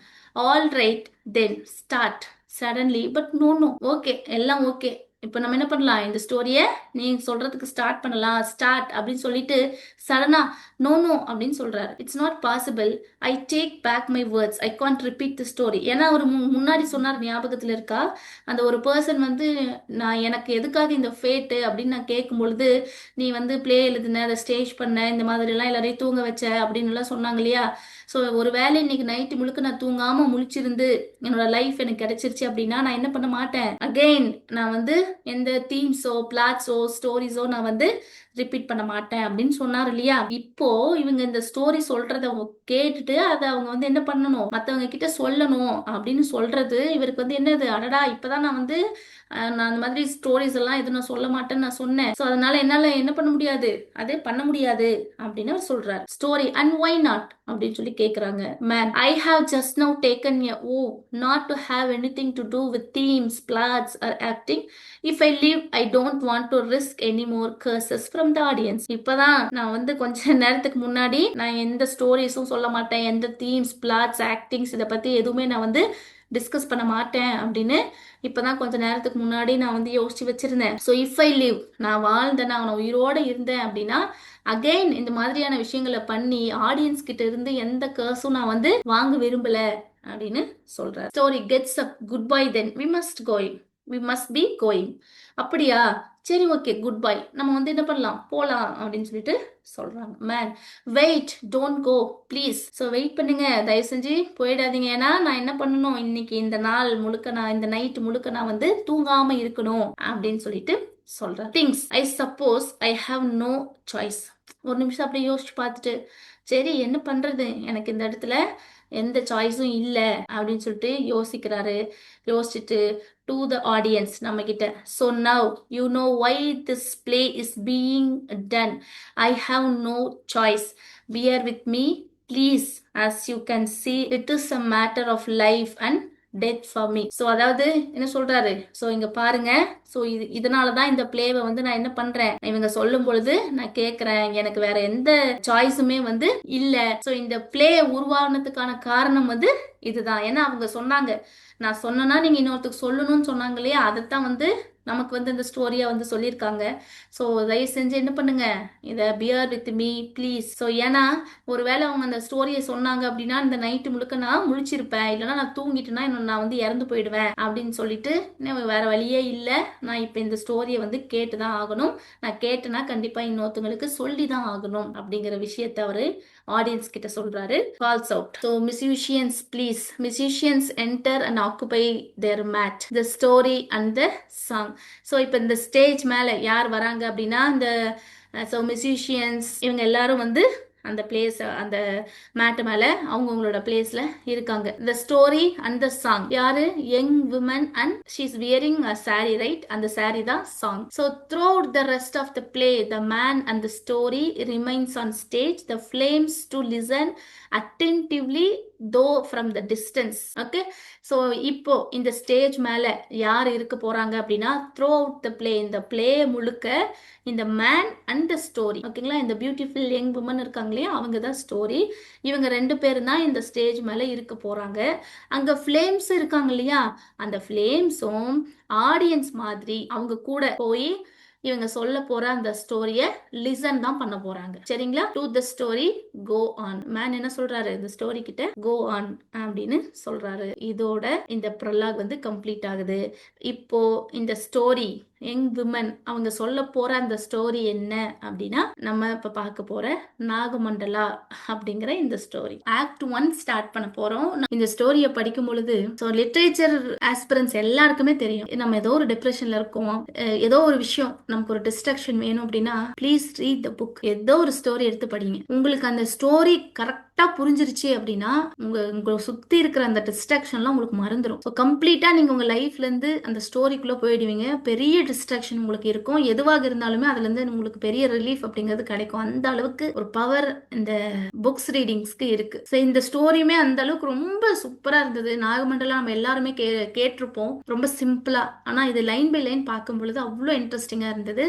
all right then start suddenly, but no no. Okay, எல்லாம் ஓகே, இப்போ நம்ம என்ன பண்ணலாம், இந்த ஸ்டோரியை நீ சொல்றதுக்கு ஸ்டார்ட் பண்ணலாம். ஸ்டார்ட் அப்படின்னு சொல்லிட்டு சடனா நோ நோ அப்படின்னு சொல்றாரு. It's not possible, I take back my words, I can't repeat the story. ஏன்னா அவர் முன்னாடி சொன்னார், ஞாபகத்தில் இருக்கா, அந்த ஒரு பர்சன் வந்து நான் எனக்கு எதுக்காக இந்த ஃபேட்டு அப்படின்னு நான் கேட்கும் பொழுது நீ வந்து பிளே எழுதுன, அதை ஸ்டேஜ் பண்ண, இந்த மாதிரி எல்லாம் எல்லாரையும் தூங்க வச்ச அப்படின்னு எல்லாம் சொன்னாங்க இல்லையா. ஸோ ஒரு வேலை இன்னைக்கு நைட்டு முழுக்க நான் தூங்காம முழிச்சிருந்து என்னோட லைஃப் எனக்கு கிடைச்சிருச்சு அப்படின்னா நான் என்ன பண்ண மாட்டேன், அகெயின் நான் வந்து எந்த தீம்ஸோ பிளாட்ஸோ ஸ்டோரிஸோ நான் வந்து ரிப்பீட் பண்ண மாட்டேன் அப்படின்னு சொன்னார் இல்லையா? இப்போ இவங்க இந்த ஸ்டோரி சொல்றத கேட்டுட்டு அதை அவங்க வந்து என்ன பண்ணணும், மத்தவங்க கிட்ட சொல்லணும் அப்படின்னு சொல்றது இவருக்கு வந்து என்னது, அடடா இப்பதான் நான் வந்து நான் அந்த மாதிரி ஸ்டோரிஸ் எல்லாம் எதுவும் நான் சொல்ல மாட்டேன்னு நான் சொன்னேன். ஸோ அதனால என்னால என்ன பண்ண முடியாது, அது பண்ண முடியாது அப்படின்னு அவர் சொல்றாரு. ஸ்டோரி அண்ட் ஒய் நாட் அப்படின்னு சொல்லி கேக்குறாங்க. Man, I have just now taken a vow not to have anything to do with themes, plots or acting. If I leave I don't want to risk any more curses from the audience. இப்பதான் நான் வந்து கொஞ்ச நேரத்துக்கு முன்னாடி நான் எந்த ஸ்டோரிஸும் சொல்ல மாட்டேன், எந்த தீம்ஸ், பிளாட்ஸ், ஆக்டிங்ஸ் இதை பத்தி எதுவுமே நான் வந்து டிஸ்கஸ் பண்ண மாட்டேன் அப்படின்னு இப்பதான் கொஞ்ச நேரத்துக்கு முன்னாடி நான் வந்து யோசிச்சு வச்சிருந்தேன். ஸோ இஃப் ஐ லிவ், நான் வாழ்ந்தேன், நான் உயிரோட இருந்தேன் அப்படின்னா அகைன் இந்த மாதிரியான விஷயங்களை பண்ணி ஆடியன்ஸ் கிட்ட இருந்து எந்த கர்ஸும் நான் வந்து வாங்க விரும்பல அப்படின்னு சொல்றாரு. Story gets up, goodbye then we must going, we must be going. அப்படியா, சரி ஓகே குட் பை, நம்ம வந்து என்ன பண்ணலாம், போலாம் அப்படின்னு சொல்லிட்டு சொல்றாங்க. Man, wait don't go please. So wait பண்ணுங்க, தயவு செஞ்சு போயிடாதீங்க. ஏன்னா நான் என்ன பண்ணணும், இன்னைக்கு இந்த நாள் முழுக்க, நான் இந்த நைட் முழுக்க நான் வந்து தூங்காம இருக்கணும் அப்படின்னு சொல்லிட்டு சொல்றேன். Things I suppose I have no choice. ஒரு நிமிஷம் அப்படியே யோசிச்சு பார்த்துட்டு, சரி என்ன பண்றது, எனக்கு இந்த இடத்துல எந்த சாய்ஸும் இல்லை அப்படின்னு சொல்லிட்டு யோசிக்கிறாரு. யோசிச்சுட்டு டு த ஆடியன்ஸ், நம்ம கிட்ட, so now you know why this play is being done. I have no choice. Bear with me please. As you can see it is a matter of life and death for me. So அதாவது என்ன சொல்றாரு, so இங்க பாருங்க, so இதனால தான் இந்த பிளேவை வந்து நான் என்ன பண்றேன், இவங்க சொல்லும் பொழுது நான் கேட்கிறேன், எனக்கு வேற எந்த சாய்ஸுமே வந்து இல்ல. ஸோ இந்த பிளே உருவானதுக்கான காரணம் வந்து இதுதான். ஏன்னா அவங்க சொன்னாங்க, நான் சொன்னேன்னா நீங்க இன்னொருத்துக்கு சொல்லணும்னு சொன்னாங்க இல்லையா, அதைத்தான் வந்து நமக்கு வந்து இந்த ஸ்டோரியா வந்து சொல்லியிருக்காங்க. ஸோ தயவு செஞ்சு என்ன பண்ணுங்க, இதை bear with me please. So ஏன்னா ஒருவேளை அவங்க அந்த ஸ்டோரியை சொன்னாங்க அப்படின்னா இந்த நைட்டு முழுக்க நான் முழிச்சிருப்பேன், இல்லைன்னா நான் தூங்கிட்டேன்னா நான் வந்து இறந்து போயிடுவேன் அப்படின்னு சொல்லிட்டு வேற வழியே இல்லை, நான் இப்போ இந்த ஸ்டோரியை வந்து கேட்டு தான் ஆகணும், நான் கேட்டேன்னா கண்டிப்பா இன்னொருத்தவங்களுக்கு சொல்லி தான் ஆகணும் அப்படிங்கிற விஷயத்தை அவரு ஆடியன்ஸ் கிட்ட சொல்றாரு. Calls out. So musicians please, musicians enter and occupy their mat, the story and the song. So இப்போ இந்த ஸ்டேஜ் மேலே யார் வராங்க அப்படின்னா இந்த ஸோ மியூசிஷியன்ஸ் இவங்க எல்லாரும் வந்து அந்த பிளேஸ், அந்த மேட்டு மேல அவங்கவுங்களோட பிளேஸ்ல இருக்காங்க. The story and the song, யாரு, young women and she is wearing a sari, right, அந்த சாரி தான் song. So throughout the rest of the play the man and the story remains on stage, the flames to listen attentively though from the distance. Okay, so இப்போ இந்த stage மேலே யார் இருக்க போறாங்க அப்படின்னா throughout the play, இந்த play முழுக்க இந்த மேன் அண்ட் த ஸ்டோரி, ஓகேங்களா, இந்த பியூட்டிஃபுல் யங் உமன் இருக்காங்க இல்லையா, அவங்க தான் ஸ்டோரி. இவங்க ரெண்டு பேரும் தான் இந்த ஸ்டேஜ் மேலே இருக்க போறாங்க. அங்க ஃப்ளேம்ஸ் இருக்காங்க இல்லையா, அந்த ஃப்ளேம்ஸும் ஆடியன்ஸ் மாதிரி அவங்க கூட போய் இவங்க சொல்ல போற அந்த ஸ்டோரிய லிசன் தான் பண்ண போறாங்க. சரிங்களா, to the story go on. Man என்ன சொல்றாரு, இந்த ஸ்டோரி கிட்ட கோ ஆன் அப்படின்னு சொல்றாரு. இதோட இந்த ப்ரொலாக் வந்து கம்ப்ளீட் ஆகுது. இப்போ இந்த ஸ்டோரி யங் விமன் அவங்க சொல்ல போற அந்த ஸ்டோரி என்ன அப்படின்னா நம்ம இப்ப பார்க்க போற நாகமண்டலா அப்படிங்கிற இந்த ஸ்டோரி. ஆக்ட் 1 ஸ்டார்ட் பண்ண போறோம். இந்த ஸ்டோரியை படிக்கும் பொழுது லிட்ரேச்சர் ஆஸ்பிரன்ஸ் எல்லாருக்குமே தெரியும், நம்ம ஏதோ ஒரு டிப்ரெஷன்ல இருக்கோம், ஏதோ ஒரு விஷயம் நமக்கு ஒரு டிஸ்ட்ராக்ஷன் வேணும் அப்படின்னா ப்ளீஸ் ரீட் த புக். ஏதோ ஒரு ஸ்டோரி எடுத்து படிங்க. உங்களுக்கு அந்த ஸ்டோரி கரெக்டா புரிஞ்சிருச்சு அப்படின்னா உங்களை சுத்தி இருக்கிற அந்த டிஸ்ட்ராக்ஷன்லாம் உங்களுக்கு மறந்துடும். ஸோ கம்ப்ளீட்டா நீங்க உங்க லைஃப்ல இருந்து அந்த ஸ்டோரிக்குள்ள போயிடுவீங்க. பெரிய டிஸ்ட்ராக்ஷன் உங்களுக்கு இருக்கும், எதுவாக இருந்தாலுமே அதுல இருந்து உங்களுக்கு பெரிய ரிலீஃப் அப்படிங்கிறது கிடைக்கும். அந்த அளவுக்கு ஒரு பவர் இந்த புக்ஸ் ரீடிங்ஸ்க்கு இருக்கு. ஸோ இந்த ஸ்டோரியுமே அந்த அளவுக்கு ரொம்ப சூப்பரா இருந்தது. நாகமண்டலம் நம்ம எல்லாருமே கேட்டிருப்போம், ரொம்ப சிம்பிளா. ஆனா இது லைன் பை லைன் பார்க்கும் பொழுது அவ்வளோ இன்ட்ரெஸ்டிங்கா இருந்தது,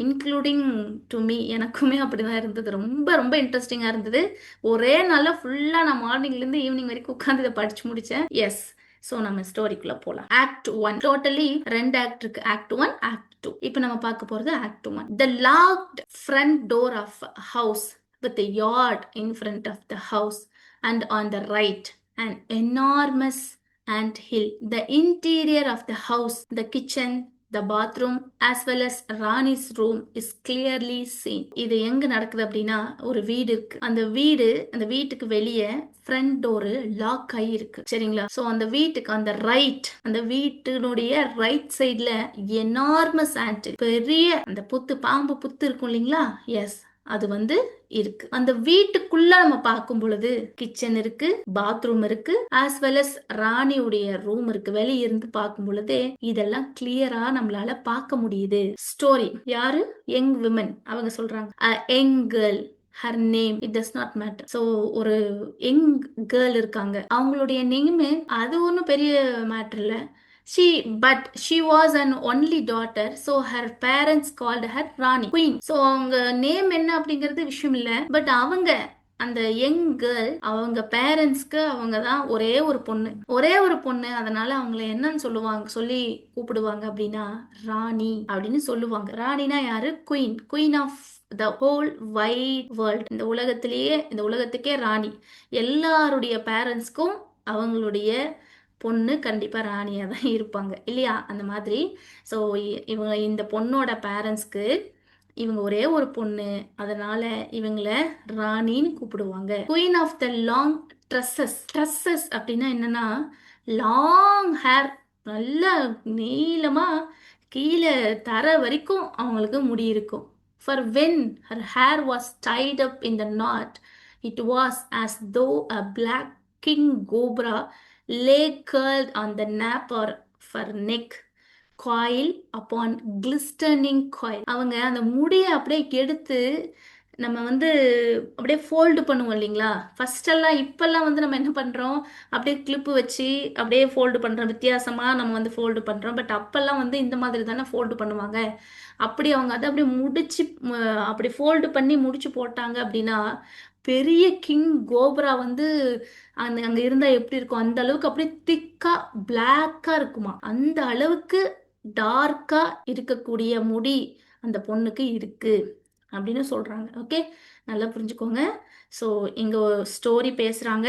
இன்க்ளூடிங் டு மீ. எனக்குமே அப்படிதான் இருந்தது, ரொம்ப ரொம்ப இன்ட்ரெஸ்டிங்கா இருந்தது. ஒரே நாள்ல ஃபுல்லா நான் மார்னிங்ல இருந்து ஈவினிங் வரைக்கும் உட்காந்து இதை படிச்சு முடிச்சேன். எஸ், ஸோ நம்ம ஸ்டோரிக்குள்ள போலாம். ஆக்ட் 1 டோட்டலி 2 ஆக்ட் இருக்கு, ஆக்ட் 1 ஆக்ட் 2. இப்போ நம்ம பார்க்க போறது act 1. The locked front door of house with a yard in front of the house and on the right an enormous ant hill. The interior of the house, the kitchen, The bathroom as well as Rani's room is clearly seen. இது எங்க நடக்குது அப்படின்னா ஒரு வீடு இருக்கு. அந்த வீட்டுக்கு வெளியே ஃப்ரண்ட் டோரு லாக் ஆகி இருக்கு. சரிங்களா? ஸோ அந்த வீட்டுக்கு அந்த வீட்டினுடைய ரைட் சைட்ல எனார்மஸ் ஆண்ட் பெரிய அந்த பாம்பு புத்து இருக்கும் இல்லைங்களா? எஸ், அது வந்து இருக்கு. அந்த வீட்டுக்குள்ள நம்ம பார்க்கும் பொழுது கிச்சன் இருக்கு, பாத்ரூம் இருக்கு, ஆஸ் வெல் அஸ் ராணியுடைய ரூம் இருக்கு. வெளிய இருந்து பார்க்கும் பொழுது இதெல்லாம் கிளியரா நம்மளால பார்க்க முடியுது. ஸ்டோரி யாரு? யங் விமன் அவங்க சொல்றாங்க. Young girl, her name it does not matter. So ஒரு யங் கேர்ள் இருக்காங்க, அவங்களுடைய நேம் அது ஒன்றும் பெரிய மேட்டர் இல்லை. She was an only daughter, so her parents called her Rani, Queen. So அவங்க நேம் என்ன அப்படிங்கிறது விஷயம் இல்ல. பட் அவங்க அந்த யங் கேர்ள், அவங்க பேரண்ட்ஸ்க்கு அவங்க தான் ஒரே ஒரு பொண்ணு. அதனால அவங்கள என்னன்னு சொல்லி கூப்பிடுவாங்க அப்படின்னா ராணி அப்படின்னு சொல்லுவாங்க. ராணினா யாரு? Queen of the whole wide world. இந்த உலகத்துக்கே ராணி. எல்லாருடைய பேரண்ட்ஸ்க்கும் அவங்களுடைய பொண்ணு கண்டிப்பாக ராணியாக தான் இருப்பாங்க இல்லையா? அந்த மாதிரி. ஸோ இவங்க இந்த பொண்ணோட பேரண்ட்ஸ்க்கு இவங்க ஒரே ஒரு பொண்ணு, அதனால இவங்கள ராணின்னு கூப்பிடுவாங்க. Queen of the long tresses அப்படின்னா என்னன்னா லாங் ஹேர், நல்ல நீளமா கீழே தர வரைக்கும் அவங்களுக்கு முடி இருக்கும். For when her hair was tied up in the knot, it was as though a black king cobra lay curled on the nape or for neck, coil upon glistening coil. அவங்க அந்த முடியை அப்படியே எடுத்து நம்ம வந்து அப்படியே ஃபோல்டு பண்ணுவோம் இல்லைங்களா? ஃபர்ஸ்டெல்லாம், இப்பெல்லாம் வந்து நம்ம என்ன பண்ணுறோம், அப்படியே கிளிப்பு வச்சு அப்படியே ஃபோல்டு பண்ணுறோம். வித்தியாசமாக நம்ம வந்து ஃபோல்டு பண்ணுறோம். பட் அப்பெல்லாம் வந்து இந்த மாதிரி தானே ஃபோல்டு பண்ணுவாங்க. அப்படி அவங்க அதை அப்படியே அப்படி ஃபோல்டு பண்ணி முடிச்சு போட்டாங்க அப்படின்னா பெரிய கிங் கோப்ரா வந்து அங்கே இருந்தால் எப்படி இருக்கும், அந்த அளவுக்கு அப்படியே திக்கா பிளாக்கா இருக்குமா. அந்த அளவுக்கு டார்க்கா இருக்கக்கூடிய முடி அந்த பொண்ணுக்கு இருக்கு அப்படின்னு சொல்றாங்க. ஓகே, நல்லா புரிஞ்சுக்கோங்க. ஸோ இங்க ஸ்டோரி பேசுறாங்க.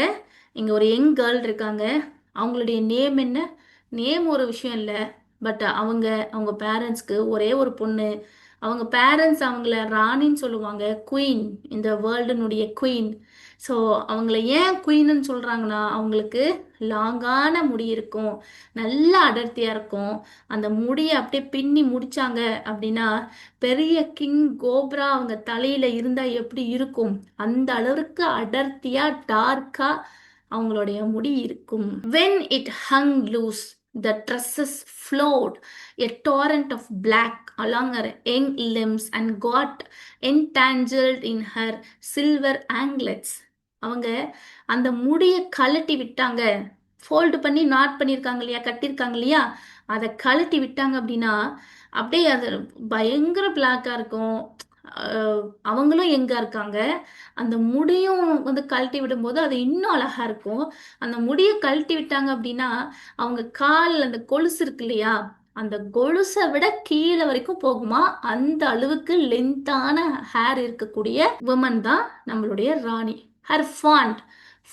இங்க ஒரு யங் கேர்ள் இருக்காங்க. அவங்களுடைய நேம் என்ன? நேம் ஒரு விஷயம் இல்லை. பட் அவங்க பேரண்ட்ஸ்க்கு ஒரே ஒரு பொண்ணு. அவங்க பேரண்ட்ஸ் அவங்கள ராணின்னு சொல்லுவாங்க, குயின், இந்த வேர்ல்டுனுடைய குயின். ஸோ அவங்கள ஏன் குயின்னு சொல்கிறாங்கன்னா அவங்களுக்கு லாங்கான முடி இருக்கும், நல்ல அடர்த்தியாக இருக்கும். அந்த முடியை அப்படியே பின்னி முடிச்சாங்க அப்படின்னா பெரிய கிங் கோப்ரா அவங்க தலையில் இருந்தால் எப்படி இருக்கும், அந்த அளவுக்கு அடர்த்தியாக டார்க்காக அவங்களுடைய முடி இருக்கும். When it hung loose, the tresses flowed, a torrent of black along her young limbs and got entangled in her silver anklets. அவங்க அந்த முடியை கழட்டி விட்டாங்க, ஃபோல்டு பண்ணி நாட் பண்ணியிருக்காங்க இல்லையா, கட்டியிருக்காங்க இல்லையா, அதை கழட்டி விட்டாங்க அப்படின்னா அப்படியே அது பயங்கர பிளாக்காக இருக்கும். அவங்களும் எங்கே இருக்காங்க, அந்த முடியும் வந்து கழட்டி விடும்போது அது இன்னும் அழகாக இருக்கும். அந்த முடியை கழட்டி விட்டாங்க அப்படின்னா அவங்க கால் அந்த கொலுசு இருக்கு இல்லையா, அந்த கொலுசை விட கீழே வரைக்கும் போகுமா. அந்த அளவுக்கு லென்த்தான ஹேர் இருக்கக்கூடிய உமன் தான் நம்மளுடைய Rani. Her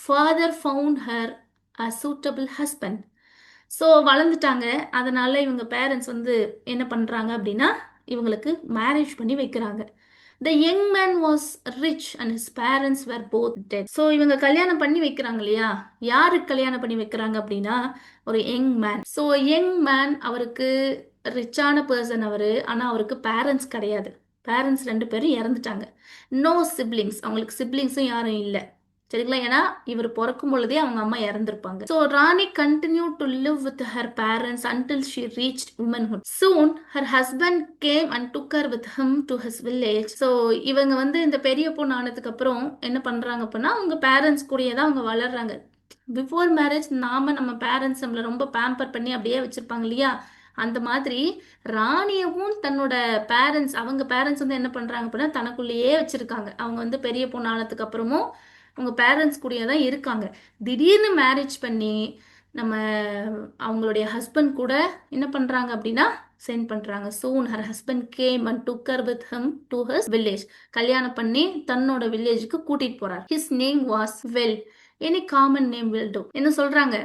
father found her a suitable husband. So வளர்ந்துட்டாங்க. அதனால இவங்க பேரண்ட்ஸ் வந்து என்ன பண்ணுறாங்க அப்படின்னா இவங்களுக்கு மேரேஜ் பண்ணி வைக்கிறாங்க. The young man was rich and his parents were both dead. So இவங்க கல்யாணம் பண்ணி வைக்கிறாங்க இல்லையா, யாருக்கு கல்யாணம் பண்ணி வைக்கிறாங்க அப்படின்னா ஒரு young man. So young man, அவருக்கு ரிச்சான பர்சன் அவர். ஆனால் அவருக்கு பேரண்ட்ஸ் கிடையாது. பேரண்ட்ஸ் 2 பேரும் இறந்துட்டாங்க. நோ சிப்ளிங்ஸ், அவங்களுக்கு சிப்ளிங்ஸும் யாரும் இல்லை. சரிங்களா? ஏன்னா இவர் பிறக்கும் பொழுதே அவங்க அம்மா இறந்திருப்பாங்க. So Rani continue to live with her parents until she reached womanhood. Soon her husband came and took her with him to his village. So இவங்க வந்து இந்த பெரிய பொண்ணு ஆனதுக்கு அப்புறம் என்ன பண்றாங்க அப்படின்னா அவங்க பேரண்ட்ஸ் கூடயே தான் அவங்க வளர்றாங்க. பிஃபோர் மேரேஜ் நம்ம பேரண்ட்ஸ் நம்மளை ரொம்ப பேம்பர் பண்ணி அப்படியே வச்சிருப்பாங்க இல்லையா, அந்த மாதிரி ராணியவும் தன்னோட அவங்க பேரண்ட்ஸ் வந்து என்ன பண்றாங்க அப்படின்னா தனக்குள்ளேயே வச்சிருக்காங்க. அவங்க வந்து பெரிய பொண்ணு ஆனதுக்கு அப்புறமும் அவங்க பேரண்ட்ஸ் கூடயே தான் இருக்காங்க. திடீர்னு மேரேஜ் பண்ணி நம்ம அவங்களுடைய ஹஸ்பண்ட் கூட என்ன பண்றாங்க அப்படின்னா சென்ட் பண்றாங்க. Soon her husband came and took her with him to his village. கல்யாணம் பண்ணி தன்னோட வில்லேஜுக்கு கூட்டிட்டு போறார். His name was well, any common name will do. என்ன சொல்றாங்க,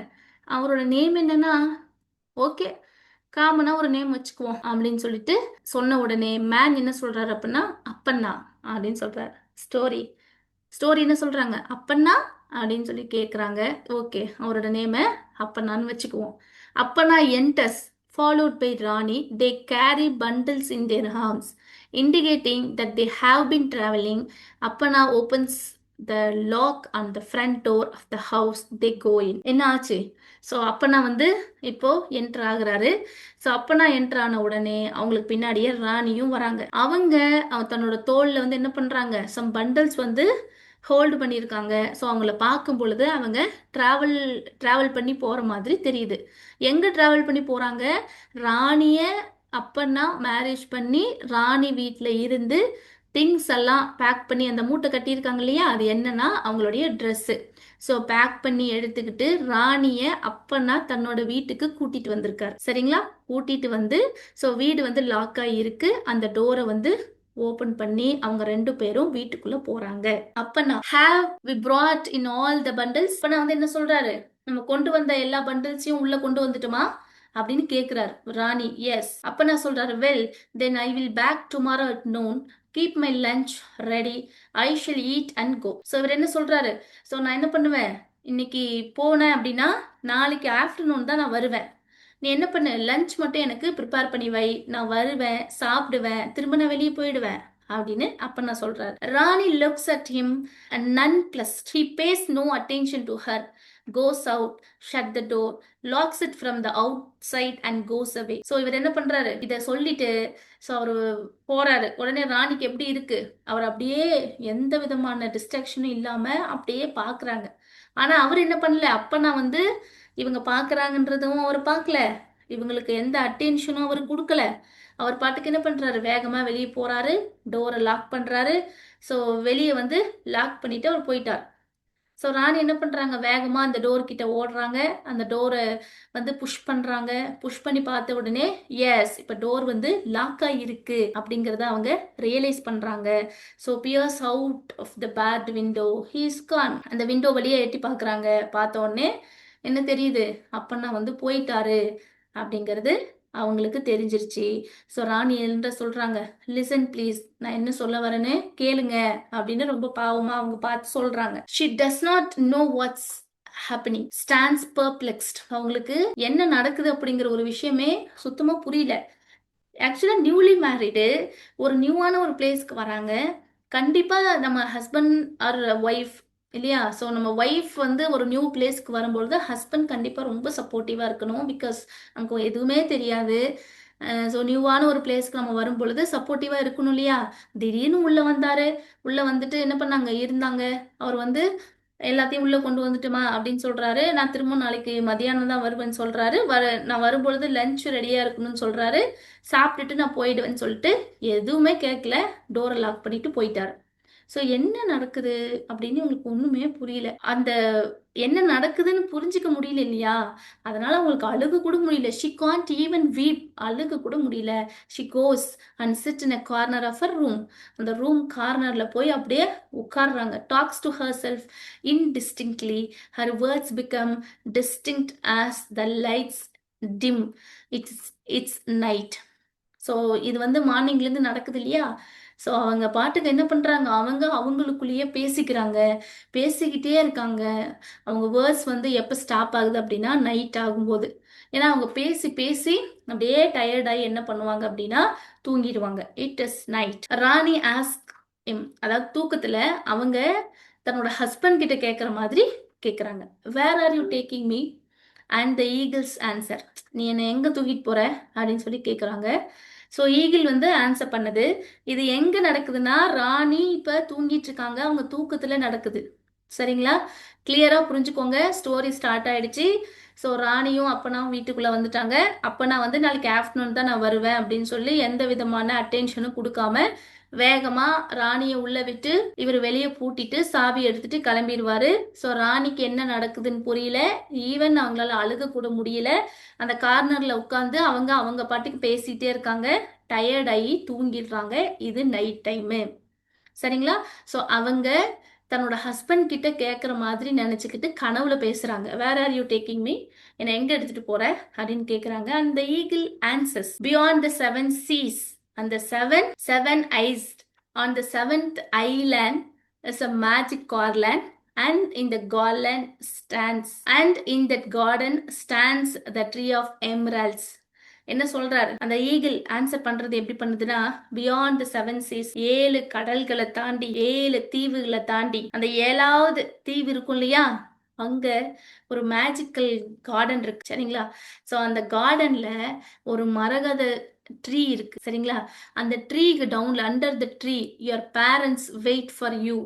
அவரோட நேம் என்னன்னா ஓகே, காமனா ஒரு நேம் வச்சுக்குவோம் அப்படின்னு சொல்லிட்டு சொன்ன உடனே மேன் என்ன சொல்றாரு அப்படின்னா அப்பண்ணா அப்படின்னு சொல்றாரு. ஸ்டோரி ஸ்டோரி என்ன சொல்றாங்க அப்பண்ணா அப்படின்னு சொல்லி கேக்குறாங்க. ஓகே, அவரோட நேம அப்பண்ணான்னு வச்சுக்குவோம். அப்பண்ணா enters followed by Rani. They carry bundles in their arms, indicating that they have been traveling. Appana opens the lock on the front door of the house they go in. என்ன ஆச்சு? So அப்பனா வந்து இப்போ enter ஆகுறாரு. So அப்பனா enter ஆன உடனே அவங்களுக்கு பின்னாடியே ராணியும் வராங்க. அவங்க தன்னோட தோல்ல வந்து என்ன பண்றாங்க, சம் பண்டல்ஸ் வந்து ஹோல்டு பண்ணியிருக்காங்க. ஸோ அவங்கள பார்க்கும் பொழுது அவங்க ட்ராவல் ட்ராவல் பண்ணி போகிற மாதிரி தெரியுது. எங்கே ட்ராவல் பண்ணி போகிறாங்க? ராணியை அப்பன்னா மேரேஜ் பண்ணி ராணி வீட்டில் இருந்து திங்ஸ் எல்லாம் பேக் பண்ணி அந்த மூட்டை கட்டியிருக்காங்க இல்லையா, அது என்னன்னா அவங்களுடைய ட்ரெஸ்ஸு. ஸோ பேக் பண்ணி எடுத்துக்கிட்டு ராணியை அப்பன்னா தன்னோட வீட்டுக்கு கூட்டிட்டு வந்திருக்காரு. சரிங்களா? கூட்டிட்டு வந்து ஸோ வீடு வந்து லாக் ஆகி இருக்கு. அந்த டோரை வந்து ஓபன் பண்ணி அவங்க 2 பேரும் வீட்டுக்குள்ள போறாங்க. அப்பனா have we brought in all the bundles? அப்பனா வந்து என்ன சொல்றாரு, நம்ம கொண்டு வந்த எல்லா பண்டில்ஸையும் உள்ள கொண்டு வந்துட்டுமா அப்படின்னு கேக்குறாரு ராணி. எஸ். அப்பனா சொல்றாரு, well then I will back tomorrow at noon. Keep my lunch ready. I shall eat and go. So இவர் என்ன சொல்றாரு, ஸோ நான் என்ன பண்ணுவேன், இன்னைக்கு போனேன் அப்படின்னா நாளைக்கு ஆஃப்டர்நூன் தான் நான் வருவேன். நீ என்ன பண்ணு, லஞ்ச் மட்டும் எனக்கு ப்ரிப்பேர் பண்ணி வை, நான் வருவேன், சாப்பிடுவேன், திரும்ப நான் வெளியே போயிடுவேன் அப்படின்னு அப்ப நான் சொல்றாரு. Rani looks at him and nonplussed. He pays no attention to her, goes out, shut the door, locks it from the outside and goes away. So இவர் என்ன பண்றாரு, இதை சொல்லிட்டு ஸோ அவர் போறாரு. உடனே ராணிக்கு எப்படி இருக்கு, அவர் அப்படியே எந்த விதமான டிஸ்ட்ராக்ஷனும் இல்லாம அப்படியே பாக்குறாங்க. ஆனா அவர் என்ன பண்ணல, அப்ப நான் வந்து இவங்க பார்க்குறாங்கன்றதும் அவர் பார்க்கல, இவங்களுக்கு எந்த அட்டென்ஷனும் அவர் கொடுக்கல. அவர் பாட்டுக்கு என்ன பண்ணுறாரு, வேகமாக வெளியே போகிறாரு, டோரை லாக் பண்ணுறாரு. ஸோ வெளியே வந்து லாக் பண்ணிட்டு அவர் போயிட்டார். ஸோ ராணி என்ன பண்ணுறாங்க, வேகமாக அந்த டோர் கிட்ட ஓடுறாங்க. அந்த டோரை வந்து புஷ் பண்ணுறாங்க. புஷ் பண்ணி பார்த்த உடனே எஸ், இப்போ டோர் வந்து லாக் ஆகிருக்கு அப்படிங்கிறத அவங்க ரியலைஸ் பண்ணுறாங்க. So peers out of the bath window, he is gone. அந்த விண்டோ வழியே எட்டி பார்க்குறாங்க. பார்த்த உடனே என்ன தெரியுது, அப்பன்னா வந்து போயிட்டாரு அப்படிங்கிறது அவங்களுக்கு தெரிஞ்சிருச்சு. ஸோ ராணி என்ன சொல்றாங்க, லிசன் ப்ளீஸ், நான் என்ன சொல்ல வரேன்னு கேளுங்க அப்படின்னு ரொம்ப பாவமா அவங்க பார்த்து சொல்றாங்க. She does not know what's happening, stands perplexed. அவங்களுக்கு என்ன நடக்குது அப்படிங்கிற ஒரு விஷயமே சுத்தமா புரியல. ஆக்சுவலாக நியூலி மேரிடு ஒரு நியூவான ஒரு பிளேஸ்க்கு வராங்க. கண்டிப்பாக நம்ம ஹஸ்பண்ட் ஆர் ஒய்ஃப் இல்லையா, ஸோ நம்ம ஒய்ஃப் வந்து ஒரு நியூ பிளேஸ்க்கு வரும்பொழுது ஹஸ்பண்ட் கண்டிப்பாக ரொம்ப சப்போர்ட்டிவாக இருக்கணும். பிகாஸ் நமக்கு எதுவுமே தெரியாது. ஸோ நியூவான ஒரு பிளேஸ்க்கு நம்ம வரும் பொழுது சப்போர்ட்டிவாக இருக்கணும் இல்லையா. திடீர்னு உள்ளே வந்தார். உள்ளே வந்துட்டு என்ன பண்ணாங்க, இருந்தாங்க. அவர் வந்து எல்லாத்தையும் உள்ள கொண்டு வந்துட்டுமா அப்படின்னு சொல்றாரு. நான் திரும்ப நாளைக்கு மதியானம் தான் வருவேன்னு சொல்றாரு. நான் வரும்பொழுது லஞ்ச் ரெடியா இருக்கணும்னு சொல்றாரு. சாப்பிட்டுட்டு நான் போயிடுவேன்னு சொல்லிட்டு எதுவுமே கேட்கல, டோரை லாக் பண்ணிட்டு போயிட்டாரு. ஸோ என்ன நடக்குது அப்படின்னு உங்களுக்கு ஒண்ணுமே புரியல. அந்த என்ன நடக்குதுன்னு புரிஞ்சுக்க முடியல இல்லையா, அதனால அவங்களுக்கு அழுக கூட முடியல. ஷி காண்ட் ஈவன் வீப், அழுக கூட முடியல. She goes and sit in a corner of a room. அந்த ரூம் கார்னர்ல போய் அப்படியே உட்கார்றாங்க. Talks to herself indistinctly. Her words become distinct as the lights dim. It's night. So இது வந்து மார்னிங்லேருந்து நடக்குது இல்லையா. ஸோ அவங்க பாட்டுக்கு என்ன பண்ணுறாங்க, அவங்களுக்குள்ளேயே பேசிக்கிறாங்க, பேசிக்கிட்டே இருக்காங்க. அவங்க வேர்ட்ஸ் வந்து எப்போ ஸ்டாப் ஆகுது அப்படின்னா நைட் ஆகும்போது. ஏன்னா அவங்க பேசி பேசி அப்படியே டயர்டாகி என்ன பண்ணுவாங்க அப்படின்னா தூங்கிடுவாங்க. It is night. Rani ask அதாவது தூக்கத்தில் அவங்க தன்னோட ஹஸ்பண்ட் கிட்ட கேட்குற மாதிரி கேட்குறாங்க. Where are you taking me? And the eagles answer, நீ என்னை எங்கே தூக்கிட்டு போற அப்படின்னு சொல்லி கேட்குறாங்க. ஸோ ஈகிள் வந்து ஆன்சர் பண்ணுது. இது எங்கே நடக்குதுன்னா ராணி இப்போ தூங்கிட்டு இருக்காங்க, அவங்க தூக்கத்தில் நடக்குது. சரிங்களா? கிளியராக புரிஞ்சுக்கோங்க. ஸ்டோரி ஸ்டார்ட் ஆயிடுச்சு. ஸோ ராணியும் அப்பனாவும் வீட்டுக்குள்ளே வந்துட்டாங்க. அப்பனா வந்து நாளைக்கு ஆஃப்டர்நூன் தான் நான் வருவேன் அப்படின்னு சொல்லி எந்த விதமான அட்டென்ஷனும் கொடுக்காம வேகமா ராணியை உள்ள விட்டு இவர் வெளியே பூட்டிட்டு சாவி எடுத்துட்டு கிளம்பிடுவாரு. ஸோ ராணிக்கு என்ன நடக்குதுன்னு புரியல. ஈவன் அவங்களால அழுக கூட முடியல. அந்த கார்னர்ல உட்காந்து அவங்க பாட்டுக்கு பேசிட்டே இருக்காங்க. டயர்டாகி தூங்கிடுறாங்க. இது நைட் டைமு. சரிங்களா? ஸோ அவங்க தன்னோட ஹஸ்பண்ட் கிட்ட கேட்குற மாதிரி நினச்சிக்கிட்டு கனவுல பேசுறாங்க. Where are you taking me? என்னை எங்க எடுத்துட்டு போற அப்படின்னு கேட்குறாங்க. அந்த eagle answers beyond the seven seas, அந்த செவன் ஐஸ் on the seventh island is a magic garland. And in the garland stands, and in that garden stands the tree of emeralds. என்ன சொல்றாரு அந்த ஈகிள் ஆன்சர் பண்றது எப்படி பண்ணுதுன்னா, beyond the seven cheese, 7 கடல்களை தாண்டி 7 தீவுகளை தாண்டி அந்த 7வது தீவு இருக்கும் இல்லையா, அங்க ஒரு மேஜிக்கல் கார்டன் இருக்கு சரிங்களா. ஸோ அந்த கார்டன்ல ஒரு மரகத ட்ரீ இருக்கு சரிங்களா. அந்த ட்ரீக்கு டவுன்ல under the tree your parents wait for you.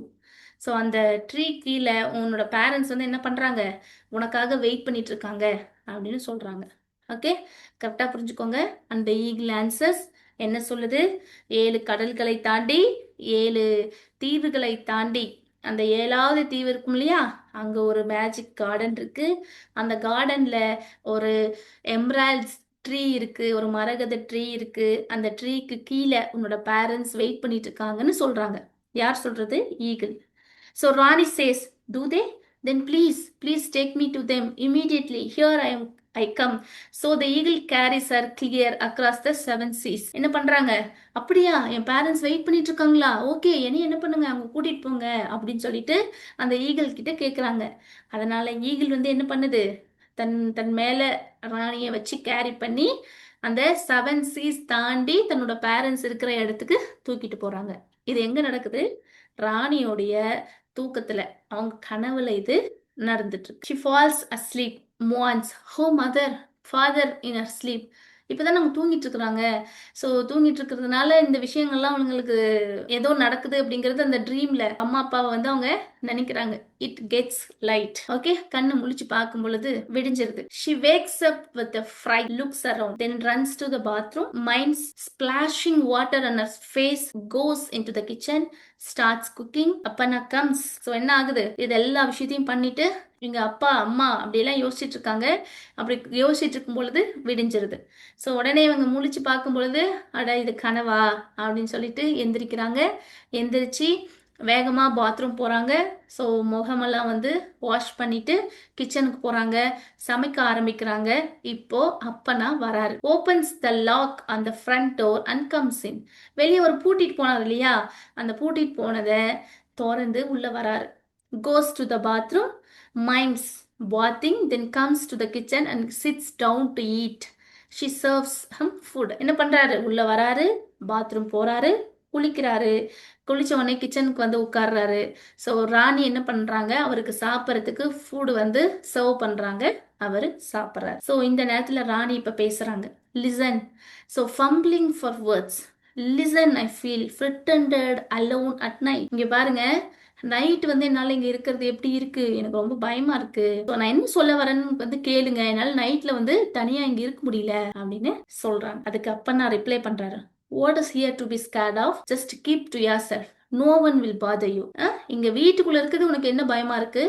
So அந்த ட்ரீ கீழே உன்னோட பேரண்ட்ஸ் வந்து என்ன பண்ணுறாங்க, உனக்காக வெயிட் பண்ணிட்டு இருக்காங்க அப்படின்னு சொல்கிறாங்க. ஓகே, கரெக்டாக புரிஞ்சுக்கோங்க. அந்த ஈகிள் ஆன்சர்ஸ் என்ன சொல்லுது, 7 கடல்களை தாண்டி 7 தீவுகளை தாண்டி அந்த 7வது தீவு இருக்கும் இல்லையா, அங்கே ஒரு மேஜிக் கார்டன் இருக்கு. அந்த கார்டனில் ஒரு எம்ரால்ட்ஸ் ட்ரீ இருக்கு, ஒரு மரகத ட்ரீ இருக்கு. அந்த ட்ரீக்கு கீழே உன்னோட பேரண்ட்ஸ் வெயிட் பண்ணிட்டு இருக்காங்கன்னு சொல்றாங்க. யார் சொல்றது? Eagle. So Rani says, do they? Then please take me to them immediately. Here I come. So the eagle carries her clear across the 7 seas. என்ன பண்றாங்க, அப்படியா என் பேரண்ட்ஸ் வெயிட் பண்ணிட்டு இருக்காங்களா, ஓகே என்ன பண்ணுங்க அவங்க கூட்டிட்டு போங்க அப்படின்னு சொல்லிட்டு அந்த ஈகிள் கிட்ட கேட்குறாங்க. அதனால ஈகிள் வந்து என்ன பண்ணுது, தன் மேல ராணியை வச்சு கேரி பண்ணி அந்த 7 சீஸ் தாண்டி தன்னோட பேரண்ட்ஸ் இருக்கிற இடத்துக்கு தூக்கிட்டு போறாங்க. இது எங்க நடக்குது, ராணியோடைய தூக்கத்துல, அவங்க கனவுல இது நடந்துட்டு இருக்கு. She falls asleep, mourns her mother, father in her sleep. இப்பதான் நம்ம தூங்கிட்டு இருக்கிறாங்க. ஸோ தூங்கிட்டு இருக்கிறதுனால இந்த விஷயங்கள்லாம் அவங்களுக்கு ஏதோ நடக்குது அப்படிங்கிறது அந்த ட்ரீம்ல அம்மா அப்பாவை வந்து அவங்க நினைக்கிறாங்க. It gets light. ஓகே, கண்ணு முழிச்சு பார்க்கும் பொழுது விடிஞ்சிருது. She wakes up with a fright, looks around, then runs to the bathroom, minds splashing water on her face, goes into the kitchen, starts cooking. அப்பனா comes. ஸோ என்ன ஆகுது, இது எல்லா விஷயத்தையும் பண்ணிட்டு எங்க அப்பா அம்மா அப்படியெல்லாம் யோசிச்சுட்டு இருக்காங்க. அப்படி யோசிச்சுட்டு இருக்கும் பொழுது விடிஞ்சிருது. ஸோ உடனே இவங்க முழிச்சு பார்க்கும் பொழுது, அட இது கனவா அப்படின்னு சொல்லிட்டு எந்திரிக்கிறாங்க. எந்திரிச்சு வேகமாக பாத்ரூம் போகிறாங்க. ஸோ முகமெல்லாம் வந்து வாஷ் பண்ணிட்டு கிச்சனுக்கு போகிறாங்க, சமைக்க ஆரம்பிக்கிறாங்க. இப்போ அப்பனா வராரு. Opens the lock on the front door and comes in. வெளியே ஒரு பூட்டிட்டு போனார் இல்லையா, அந்த பூட்டிட்டு போனதை திறந்து உள்ள வராரு. Goes to the bathroom, minds bathing, then comes to the kitchen and sits down to eat. She serves him food. என்ன பண்றாரு, உள்ள வராரு, பாத்ரூம் போறாரு, குளிக்கிறாரு. குளிச்ச உடனே கிச்சனுக்கு வந்து உட்கார்றாரு. ஸோ ராணி என்ன பண்றாங்க, அவருக்கு சாப்பிட்றதுக்கு ஃபுட் வந்து சர்வ் பண்றாங்க, அவர் சாப்பிட்றாரு. ஸோ இந்த நேரத்தில் ராணி இப்போ பேசுறாங்க. Listen. So fumbling for words. Listen, I feel frightened alone at night. இங்க பாருங்க, நைட் வந்து என்னால் இங்கே இருக்கிறது எப்படி இருக்கு, எனக்கு ரொம்ப பயமா இருக்கு. ஸோ நான் என்ன சொல்ல வரேன்னு வந்து கேளுங்க, என்னால் நைட்ல வந்து தனியா இங்க இருக்க முடியல அப்படின்னு சொல்றாங்க. அதுக்கு அப்ப நான் ரிப்ளை பண்றாரு, what is here to be scared of, just keep to yourself, no one will bother you. இங்க வீட்டுக்குள்ள இருக்கிறது உனக்கு என்ன பயமா இருக்கு?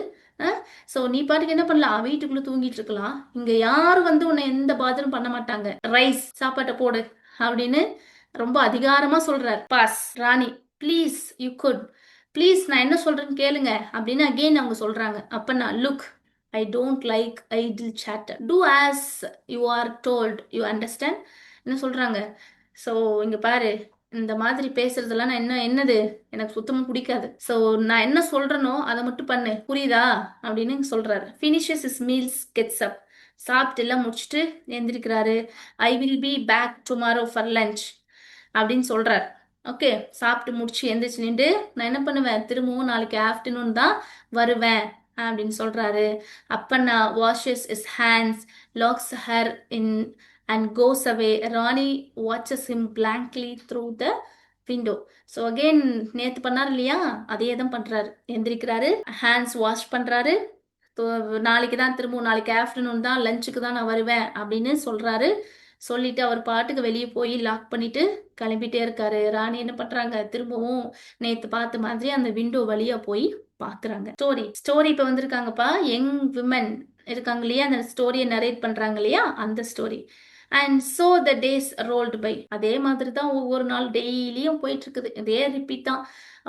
ஸோ நீ பாட்டுக்கு என்ன பண்ணலாம், வீட்டுக்குள்ள தூங்கிட்டு இருக்கலாம், இங்க யாரும் வந்து உன்னை எந்த பாதரும் பண்ண மாட்டாங்க, ரைஸ் சாப்பாட்டை போடு அப்படின்னு ரொம்ப அதிகாரமா சொல்றாரு. Pass Rani, please you could, please நான் என்ன சொல்றேன்னு கேளுங்க அப்படின்னு அகெயின் அவங்க சொல்றாங்க. அப்ப நான், look, I don't like idle chatter, do as you are told, you understand. என்ன சொல்றாங்க, ஸோ இங்க பாரு, இந்த மாதிரி பேசுறதெல்லாம் நான் என்னது எனக்கு சுத்தமாக பிடிக்காது. ஸோ நான் என்ன சொல்றேனோ அதை மட்டும் பண்ணு, புரியுதா அப்படின்னு சொல்றாரு. Finishes his meals, gets up. சாப்பிட்டு எல்லாம் முடிச்சுட்டு எந்திரிக்கிறாரு. I will be back tomorrow for lunch அப்படின்னு சொல்றாரு. ஓகே, சாப்பிட்டு முடிச்சு எந்திரிச்சு நின்று நான் என்ன பண்ணுவேன், திரும்பவும் நாளைக்கு ஆஃப்டர்நூன் தான் வருவேன் அப்படின்னு சொல்றாரு. அப்பன்னா washes his hands, locks her in and goes away. Rani watches him blankly through the window. So again நேற்று பண்ணார் இல்லையா, அதே தான் பண்ணுறாரு. எந்திரிக்கிறாரு, ஹேண்ட்ஸ் வாஷ் பண்ணுறாரு. நாளைக்கு தான் திரும்பவும், நாளைக்கு ஆஃப்டர்நூன் தான் லஞ்சுக்கு தான் நான் வருவேன் அப்படின்னு சொல்கிறாரு. சொல்லிட்டு அவர் பாட்டுக்கு வெளியே போய் லாக் பண்ணிட்டு கிளம்பிட்டே இருக்காரு. ராணி என்ன பண்ணுறாங்க, திரும்பவும் நேற்று பார்த்த மாதிரி அந்த விண்டோ வழியாக போய் பார்க்குறாங்க. ஸ்டோரி இப்போ வந்திருக்காங்கப்பா, யங் விமன் இருக்காங்க இல்லையா, அந்த ஸ்டோரியை நரேட் பண்ணுறாங்க இல்லையா, அந்த story. And so the days rolled by. அதே மாதிரி தான் ஒவ்வொரு நாள் டெய்லியும் போயிட்டு இருக்குது. இதே ரிப்பீட் தான்.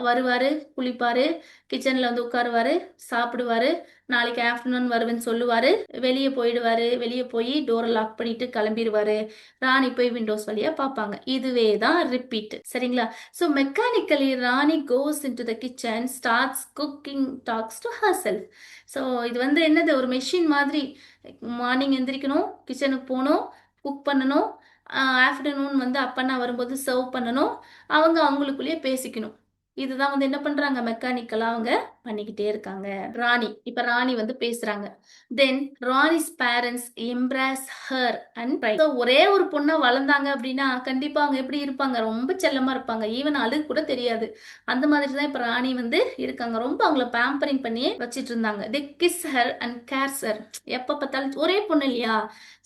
வருவாரு, குளிப்பாரு, கிச்சன்ல வந்து உட்காருவாரு, சாப்பிடுவாரு, நாளைக்கு ஆஃப்டர்நூன் வருவேன்னு சொல்லுவாரு, வெளியே போயிடுவாரு, வெளியே போய் டோரை லாக் பண்ணிட்டு கிளம்பிடுவாரு, ராணி போய் விண்டோஸ் வழியா பார்ப்பாங்க. இதுவே தான் ரிப்பீட். சரிங்களா? So mechanically Rani goes into the kitchen, starts cooking, talks to herself. So இது வந்து என்னது, ஒரு மெஷின் மாதிரி. மார்னிங் எந்திரிக்கணும், கிச்சனுக்கு போகணும், குக் பண்ணணும், ஆஃப்டர்நூன் வந்து அப்பன்னா வரும்போது சர்வ் பண்ணணும், அவங்க அவங்களுக்குள்ளேயே பேசிக்கணும். இதுதான் வந்து என்ன பண்றாங்க, மெக்கானிக்கலா அவங்க பண்ணிக்கிட்டே இருக்காங்க. ராணி, இப்ப ராணி வந்து பேசுறாங்க. Then Rani's parents embrace her and pride. ஒரே ஒரு பொண்ணா வளர்ந்தாங்க அப்படின்னா கண்டிப்பா அவங்க எப்படி இருப்பாங்க, ரொம்ப செல்லமா இருப்பாங்க. ஈவன் அழுகு கூட தெரியாது. அந்த மாதிரி தான் இப்ப ராணி வந்து இருக்காங்க. ரொம்ப அவங்கள பேம்பரிங் பண்ணியே வச்சிட்டு இருந்தாங்க. They kiss her and caress her. எப்ப பார்த்தாலும் ஒரே பொண்ணு இல்லையா,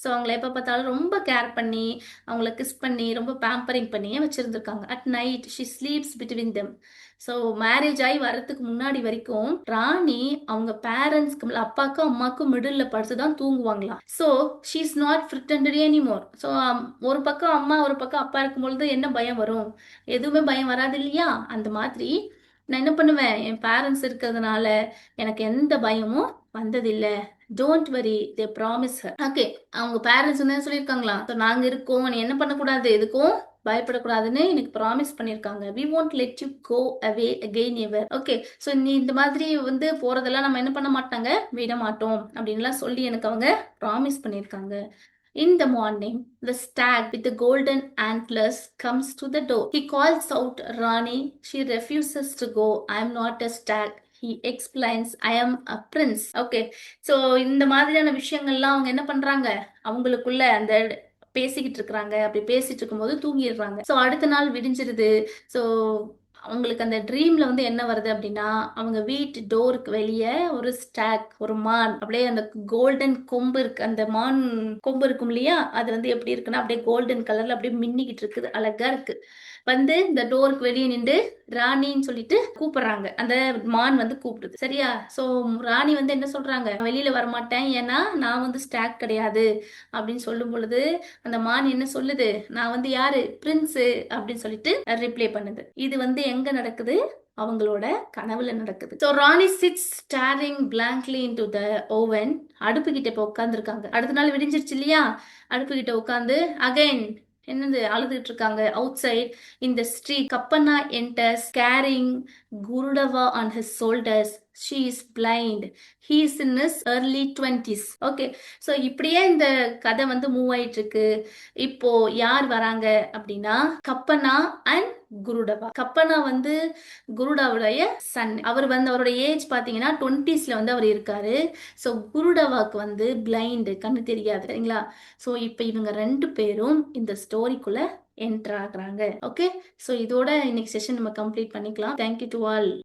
ஸோ அவங்கள எப்ப பார்த்தாலும் ரொம்ப கேர் பண்ணி அவங்கள கிஸ் பண்ணி ரொம்ப பேம்பரிங் பண்ணியே வச்சிருந்திருக்காங்க. At night she sleeps between them. So marriage ஆகி வரதுக்கு முன்னாடி வரைக்கும் ராணி அவங்க பேரண்ட்ஸ்க்கு, அப்பாக்கும் அம்மாக்கும் மிடில் படுத்து தான் தூங்குவாங்களாம். So she is not frightened anymore. So ஒரு பக்கம் அம்மா ஒரு பக்கம் அப்பா இருக்கும் பொழுது என்ன பயம் வரும், எதுவுமே பயம் வராது இல்லையா. அந்த மாதிரி நான் என்ன பண்ணுவேன், என் பேரண்ட்ஸ் இருக்கிறதுனால எனக்கு எந்த பயமும் வந்ததில்லை. Don't worry, they promise her. Okay, அவங்க பேரண்ட்ஸ் என்ன சொல்லியிருக்காங்களா, ஸோ நாங்கள் இருக்கோம், நீ என்ன பண்ணக்கூடாது, எதுக்கும் பயப்படக்கூடாதுன்னு எனக்கு ப்ராமிஸ் பண்ணியிருக்காங்க. We won't let you go away again ever. Okay, so நீ இந்த மாதிரி வந்து போறதெல்லாம் நம்ம என்ன பண்ண மாட்டாங்க, விட மாட்டோம் அப்படின்லாம் சொல்லி எனக்கு அவங்க ப்ராமிஸ் பண்ணியிருக்காங்க. In the morning, the stag with the golden antlers comes to the door. He calls out Rani. She refuses to go. I am not a stag. He explains, I am a prince. Okay, so இந்த மாதிரியான விஷயங்கள்லாம் அவங்க என்ன பண்றாங்க, அவங்களுக்குள்ள அந்த பேசிக்கிட்டு இருக்கிறாங்க. அப்படி பேசிட்டு இருக்கும்போது தூங்கிடுறாங்க. ஸோ அடுத்த நாள் விடிஞ்சிருது. ஸோ அவங்களுக்கு அந்த ட்ரீம்ல வந்து என்ன வருது அப்படின்னா, அவங்க வீட்டு டோருக்கு வெளியே ஒரு ஸ்டாக், ஒரு மான், அப்படியே அந்த கோல்டன் கொம்பு இருக்கு, அந்த மான் கொம்பு இருக்கும் இல்லையா, அது வந்து எப்படி இருக்குன்னா அப்படியே கோல்டன் கலர்ல அப்படியே மின்னிக்கிட்டு இருக்குது, அழகா இருக்கு. வந்து இந்த டோருக்கு வெளியே நின்று ராணின்னு சொல்லிட்டு கூப்பிடுறாங்க. அந்த மான் வந்து கூப்பிடுது. சரியா? ஸோ ராணி வந்து என்ன சொல்றாங்க, வெளியில வரமாட்டேன், ஏன்னா நான் வந்து ஸ்டாக் கிடையாது அப்படின்னு சொல்லும் பொழுது அந்த மான் என்ன சொல்லுது, நான் வந்து யாரு, பிரின்ஸு அப்படின்னு சொல்லிட்டு ரிப்ளை பண்ணுது. இது வந்து எங்க நடக்குது, அவங்களோட கனவுல நடக்குது. So Rani sits staring blankly into the oven. அடுப்பு கிட்ட இப்போ உட்காந்துருக்காங்க. அடுத்த நாள் விடிஞ்சிருச்சு இல்லையா, அடுப்பு கிட்ட உட்காந்து அகைன் என்னது அழுதுட்டு இருக்காங்க. Outside in the street Kappanna enters carrying Kurudavva on his shoulders. She is blind. He is in his early 20s. Okay, so இப்படியே இந்த கதை வந்து மூவ் ஆயிட்டு இருக்கு. இப்போ யார் வராங்க அப்படின்னா, கப்பனா அண்ட் குருடவா. கப்பனா வந்து குருடாவுடைய சன். அவர் வந்து அவரோட ஏஜ் பார்த்தீங்கன்னா 20sல வந்து அவர் இருக்காரு. ஸோ குருடவாக்கு வந்து பிளைண்டு, கண்ணு தெரியாது. சரிங்களா? ஸோ இப்போ இவங்க 2 பேரும் இந்த ஸ்டோரிக்குள்ள என்டர் ஆகுறாங்க. ஓகே, ஸோ இதோட இன்னைக்கு செஷன் நம்ம கம்ப்ளீட் பண்ணிக்கலாம். Thank you to all.